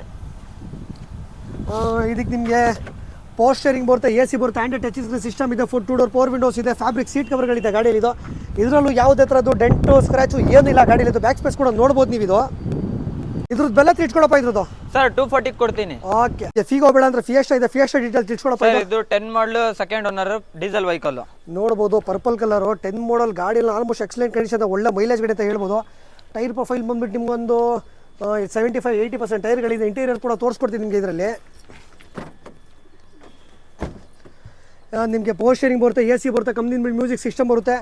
ಇದಕ್ಕೆ ನಿಮಗೆ ಪೋಸ್ಟರಿಂಗ್ ಬರುತ್ತೆ, AC ಬರುತ್ತೆ, ಆ್ಯಂಡ್ರಾಯ್ಡ್ ಟಚ್ ಸ್ಕ್ರೀನ್ ಸಿಸ್ಟಮ್ ಇದೆ, 4 ವಿಂಡೋಸ್ ಇದೆ, ಫ್ಯಾಬ್ರಿಕ್ ಸೀಟ್ ಕವರ್ಗಳಿದೆ ಗಾಡಿಯಲ್ಲಿ. ಇದು ಇದರಲ್ಲೂ ಯಾವುದೇ ಥರದ್ದು ಡೆಂಟು ಸ್ಕ್ರಾಚು ಏನಿಲ್ಲ ಗಾಡಿಯಲ್ಲಿ. ಇದು ಬ್ಯಾಕ್ ಸ್ಪೇಸ್ ಕೂಡ ನೋಡ್ಬೋದು ನೀವು. ಇದು ಇದ್ರದ್ದು ಬೆಲ್ಲ ತಿಳ್ಸ್ಕೊಡಪ್ಪ ಇದ್ರದ್ದು. ಸರ್ 240 ಕೊಡ್ತೀನಿ. ಓಕೆ. ಫಿಗೋ ಬೇಡ ಅಂದ್ರೆ ಫಿಯೆಸ್ಟಾ ಇದೆ. ಫಿಯೆಸ್ಟಾ ಡೀಟೇಲ್ ತಿಳ್ಸ್ಕೊಡಪ್ಪ. ಇದು 10 model second owner diesel vehicle. ನೋಡ್ಬೋದು ಪರ್ಪಲ್ ಕಲರು 10 ಮಾಡಲ್ ಗಾಡಿಯಲ್ಲಿ ಆಲ್ಮೋಸ್ಟ್ ಎಕ್ಸಲೆಂಟ್ ಕಂಡೀಷನ್ ಇದೆ. ಒಳ್ಳೆ ಮೈಲೇಜ್ ಗಾಡಿ ಅಂತ ಹೇಳ್ಬೋದು. ಟೈರ್ ಪ್ರೊಫೈಲ್ ಬಂದ್ಬಿಟ್ಟು ನಿಮ್ಗೊಂದು 75-80% ಟೈರ್ಗಳಿದೆ. ಇಂಟೀರಿಯರ್ ಕೂಡ ತೋರಿಸ್ಕೊಡ್ತೀನಿ ನಿಮಗೆ ಇದರಲ್ಲಿ. ನಿಮಗೆ ಪೋಸ್ಟರಿಂಗ್ ಬರುತ್ತೆ, AC ಬರುತ್ತೆ, ಕಂಪ್ನಿ ಮ್ಯೂಸಿಕ್ ಸಿಸ್ಟಮ್ ಬರುತ್ತೆ,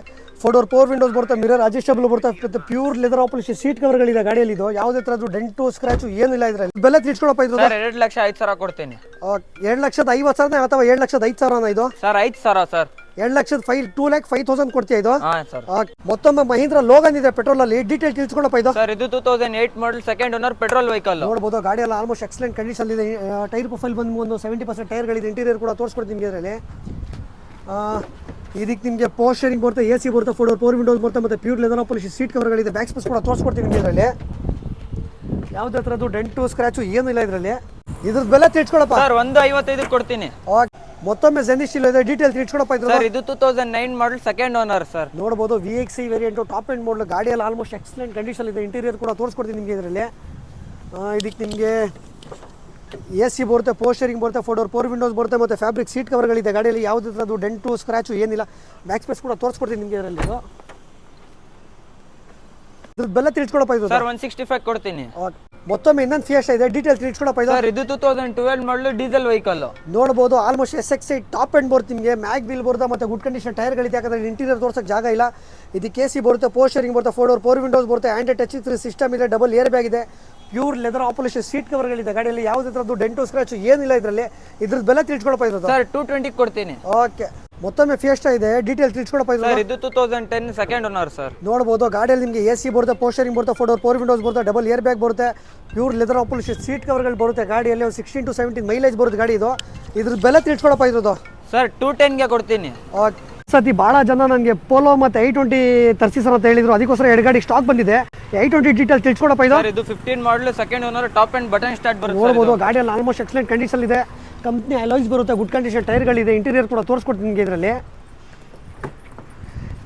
4 ವಿಂಡೋಸ್ ಬರುತ್ತೆ, ಮಿರರ್ ಅಡ್ಜಸ್ಟಬಲ್ ಬರುತ್ತೆ, ಮತ್ತು ಪ್ಯೂರ್ ಲೆದರ್ ಪಾಲಿಶ್ ಸೀಟ್ ಕವರ್ಗಳಿದೆ ಗಾಡಿಯಲ್ಲಿ. ಇದು ಯಾವುದೇ ಥರದ್ದು ಡೆಂಟು ಸ್ಕ್ರಾಚು ಏನಿಲ್ಲ ಇದರಲ್ಲಿ. ಬೆಲೆ ತಿಳ್ಸ್ಕೊಳಪ್ಪ ಇದು. ಸರ್ 2,05,000 ಕೊಡ್ತೀನಿ. 2,05,000 ಅಥವಾ 2,05,000 ಇದು. Sir 5,000 sir. 2,05,000 ಕೊಡ್ತೀಯ ಇದು. ಸರ್ ಮತ್ತೊಮ್ಮೆ ಮಹೀಂದ್ರ ಲೋಗನ್ ಇದೆ ಪೆಟ್ರೋಲ್ ಅಲ್ಲಿ. ಡೀಟೇಲ್ ತಿಳ್ಸ್ಕೊಳಪ್ಪ ಇದು. ಸರ್ ಇದು 2008 ಮಾಡಲ್ ಸೆಕೆಂಡ್ ಓನರ್ ಪೆಟ್ರೋಲ್ ವೆಹಿಕಲ್. ನೋಡ್ಬೋದು ಗಾಡಿಯಲ್ಲಿ ಆಲ್ಮೋಸ್ಟ್ ಎಕ್ಸಲೆಂಟ್ ಕಂಡೀಷನ್ ಇದೆ. ಟೈರ್ ಪ್ರೊಫೈಲ್ ಬಂದು ಒಂದು 70% ಟೈರ್ಗಳಿದೆ. ಇಂಟೀರಿಯರ್ ಕೂಡ ತೋರಿಸ್ಕೊಡ್ತೀನಿ ಇದರಲ್ಲಿ. ಇದಕ್ಕೆ ನಿಮಗೆ ಪೋಸ್ಟರಿಂಗ್ ಬರುತ್ತೆ, AC ಬರುತ್ತೆ, 4 ವಿಂಡೋಸ್ ಬರುತ್ತೆ, ಮತ್ತು ಪ್ಯೂರ್ ಲೆದರ್ ಪಾಲಿಶ್ ಸೀಟ್ ಕವರ್ಗಳಿದೆ. ಬ್ಯಾಕ್ ಸ್ಪೇಸ್ ಕೂಡ ತೋರಿಸ್ಕೊಡ್ತೀನಿ ನಿಮಗೆ ಇದರಲ್ಲಿ. ಯಾವುದೇ ಥರದ್ದು ಡೆಂಟು ಸ್ಕ್ರಾಚು ಏನಿಲ್ಲ ಇದರಲ್ಲಿ. ಇದ್ರದ್ದು ಬೆಲೆ ತಿಳ್ಸ್ಕೊಳಪ್ಪ. ಸರ್ 155 ಕೊಡ್ತೀನಿ. ಮತ್ತೊಮ್ಮೆ ಜೆನಿಸ್ಟಿಲ್ ಇದೆ. ಡೀಟೇಲ್ ತಿಳ್ಸ್ಕೊಳಪ್ಪ ಇದು. ಸರ್ ಇದು 2009 ಮಾಡಲ್ ಸೆಕೆಂಡ್ ಓನರ್ ಸರ್. ನೋಡ್ಬೋದು VXC variant top end model ಗಾಡಿಯಲ್ಲಿ ಆಲ್ಮೋಸ್ಟ್ ಎಕ್ಸಲೆಂಟ್ ಕಂಡೀಷನ್ ಇದೆ. ಇಂಟೀರಿಯರ್ ಕೂಡ ತೋರಿಸ್ಕೊಡ್ತೀನಿ ನಿಮಗೆ ಇದರಲ್ಲಿ. ಇದಕ್ಕೆ ನಿಮಗೆ AC ಬರುತ್ತೆ, ಪೋಸ್ಟರಿಂಗ್ ಬರುತ್ತೆ, 4 ವಿಂಡೋಸ್ ಬರುತ್ತೆ, ಮತ್ತು ಫ್ಯಾಬ್ರಿಕ್ ಸೀಟ್ ಕವರ್ಗಳಿದೆ ಗಾಡಿಯಲ್ಲಿ. ಯಾವುದೇ ಥರದ್ದು ಡೆಂಟು ಸ್ಕ್ರಾಚು ಏನಿಲ್ಲ. ಬ್ಯಾಕ್ ಸ್ಪೇಸ್ ಕೂಡ ತೋರಿಸ್ಕೊಡ್ತೀನಿ ನಿಮಗೆ ಇದರಲ್ಲಿ. ಇದ್ರ ಬೆಲ್ಲ ತಿಳ್ಸ್ಕೊಳಪ್ಪ ಇದು. ಸರ್ 165 ಕೊಡ್ತೀನಿ. ಮತ್ತೊಮ್ಮೆ ಇನ್ನೊಂದು ಫಿಯೆಸ್ಟಾ ಇದೆ. ಡೀಟೇಲ್ ತಿಳ್ಸ್ಕೊಳಪ್ಪ ಇದು. ಸರ್ ಇದು 2012 ಮಾಡಲು ಡೀಸೆಲ್ ವೆಹಿಕಲ್. ನೋಡ್ಬೋದು ಆಲ್ಮೋಸ್ಟ್ SXI ಟಾಪ್ ಎಂಡ್ ಬರುತ್ತೆ ನಿಮಗೆ. ಮ್ಯಾಗ್ ಬಿಲ್ ಬರುತ್ತೆ, ಮತ್ತು ಗುಡ್ ಕಂಡೀಷನ್ ಟೈರ್ಗಳಿದೆ. ಯಾಕಂದರೆ ಇಂಟೀರಿಯರ್ ತೋರ್ಸೋಕ್ಕೆ ಜಾಗ ಇಲ್ಲ. ಇದಕ್ಕೆ AC ಬರುತ್ತೆ, ಪೋಸ್ಟರಿಂಗ್ ಬರುತ್ತೆ, 4 ವಿಂಡೋಸ್ ಬರುತ್ತೆ, ಆ್ಯಂಡ್ರಾಯ್ಡ್ ಟಚ್ ಸ್ಕ್ರೀನ್ ಸಿಸ್ಟಮ್ ಇದೆ, ಡಬಲ್ ಏರ್ ಬ್ಯಾಗ್ ಇದೆ, ಪ್ಯೂರ್ ಲೆದರ್ ಪಾಲಿಶ್ ಸೀಟ್ ಕವರ್ಗಳಿದೆ ಗಾಡಿಯಲ್ಲಿ. ಯಾವುದೇ ಥರದ್ದು ಡೆಂಟು ಸ್ಕ್ರಾಚು ಏನಿಲ್ಲ ಇದರಲ್ಲಿ. ಇದ್ರದ್ದು ಬೆಲೆ ತಿಳ್ಸ್ಕೊಳಪ್ಪ ಇರೋದು. ಸರ್ 220 ಕೊಡ್ತೀನಿ. ಓಕೆ. ಮತ್ತೊಮ್ಮೆ ಫಿಯೆಸ್ಟಾ ಇದೆ. ಡೀಟೇಲ್ ತಿಳ್ಸ್ಕೊಳಪ್ಪ ಇದು. ಸರ್ ಇದು 2010 ಸೆಕೆಂಡ್ ಓನರ್ ಸರ್. ನೋಡ್ಬೋದು ಗಾಡಿಯಲ್ಲಿ ನಿಮಗೆ AC ಬರುತ್ತೆ, ಪೋಸ್ಟರಿಂಗ್ ಬರುತ್ತೆ, 4 ವಿಂಡೋಸ್ ಬರುತ್ತೆ, ಡಬಲ್ ಏರ್ ಬ್ಯಾಗ್ ಬರುತ್ತೆ, ಪ್ಯೂರ್ ಲೆದರ್ ಪಾಲಿಶ್ ಸೀಟ್ ಕವರ್ಗಳು ಬರುತ್ತೆ ಗಾಡಿಯಲ್ಲಿ. 16 to 17 ಮೈಲೇಜ್ ಬರುತ್ತೆ ಗಾಡಿ ಇದು. ಇದ್ರದ್ದು ಬೆಲೆ ತಿಳ್ಸ್ಕೊಳಪ್ಪ ಇರೋದು. ಸರ್ 210 ಕೊಡ್ತೀನಿ. ಓಕೆ. ಸತಿ ಭಾಳ ಜನ ನನಗೆ ಪೋಲೋ ಮತ್ತು 820 ತರಿಸಿ ಸರ್ ಅಂತ ಹೇಳಿದ್ರು. ಅದಕ್ಕೋಸ್ಕರ 2 ಗಾಡಿ ಸ್ಟಾಕ್ ಬಂದಿದೆ. 820 ಡೀಟೇಲ್ ತಿಳ್ಸ್ಕೊಡಪ್ಪ ಇದು. ಇದು 15 ಮಾಡಲ್ second owner top and button start ಬರುತ್ತೆ. ನೋಡ್ಬೋದು ಗಾಡಿಯಲ್ಲಿ ಆಲ್ಮೋಸ್ಟ್ ಎಕ್ಸಲೆಂಟ್ ಕಂಡೀಷನ್ ಇದೆ. ಕಂಪ್ನಿ ಅಲಾಯ್ಸ್ ಬರುತ್ತೆ, ಗುಡ್ ಕಂಡೀಷನ್ ಟೈರ್ಗಳಿದೆ. ಇಂಟೀರಿಯರ್ ಕೂಡ ತೋರಿಸ್ಕೊಡ್ತೀನಿ ನಿಮಗೆ ಇದರಲ್ಲಿ.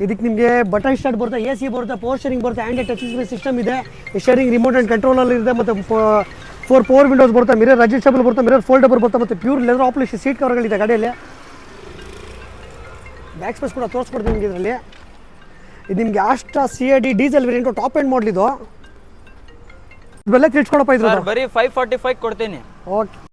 ಇದಕ್ಕೆ ನಿಮಗೆ ಬಟನ್ ಸ್ಟಾರ್ಟ್ ಬರುತ್ತೆ, AC ಬರುತ್ತೆ, ಪೋಸ್ಟರಿಂಗ್ ಬರುತ್ತೆ, ಆ್ಯಂಡ್ರಾಯ್ಡ್ ಟಚ್ ಸ್ಕ್ರೀನ್ ಸಿಸ್ಟಮ್ ಇದೆ, ಸ್ಟೇರಿಂಗ್ ರಿಮೋಟ್ ಆ್ಯಂಡ್ ಕಂಟ್ರೋಲಲ್ಲಿ ಇದೆ, ಮತ್ತು 4 ವಿಂಡೋಸ್ ಬರುತ್ತೆ, ಮಿರರ್ ಅಡ್ಜಸ್ಟಬಲ್ ಬರುತ್ತೆ, ಮಿರರ್ ಫೋಲ್ಡಬಲ್ ಬರುತ್ತೆ, ಮತ್ತು ಪ್ಯೂರ್ ಲೆದರ್ ಪಾಲಿಶ್ ಸೀಟ್ ಕವರ್ಗಳಿದೆ ಗಾಡಿಯಲ್ಲಿ. ಬ್ಯಾಕ್ ಸ್ಪೇಸ್ ಕೂಡ ತೋರಿಸ್ಕೊಡ್ತೀನಿ ನಿಮಗೆ ಇದರಲ್ಲಿ. ಇದು ನಿಮಗೆ Astra CAD diesel variant top end ಮಾಡಲಿದ್ದು ಇವೆಲ್ಲ ತಿಳಿಸ್ಕೊಡಪ್ಪ ಇದ್ರು ಸರ್ ಬರೀ 545 ಕೊಡ್ತೀನಿ. ಓಕೆ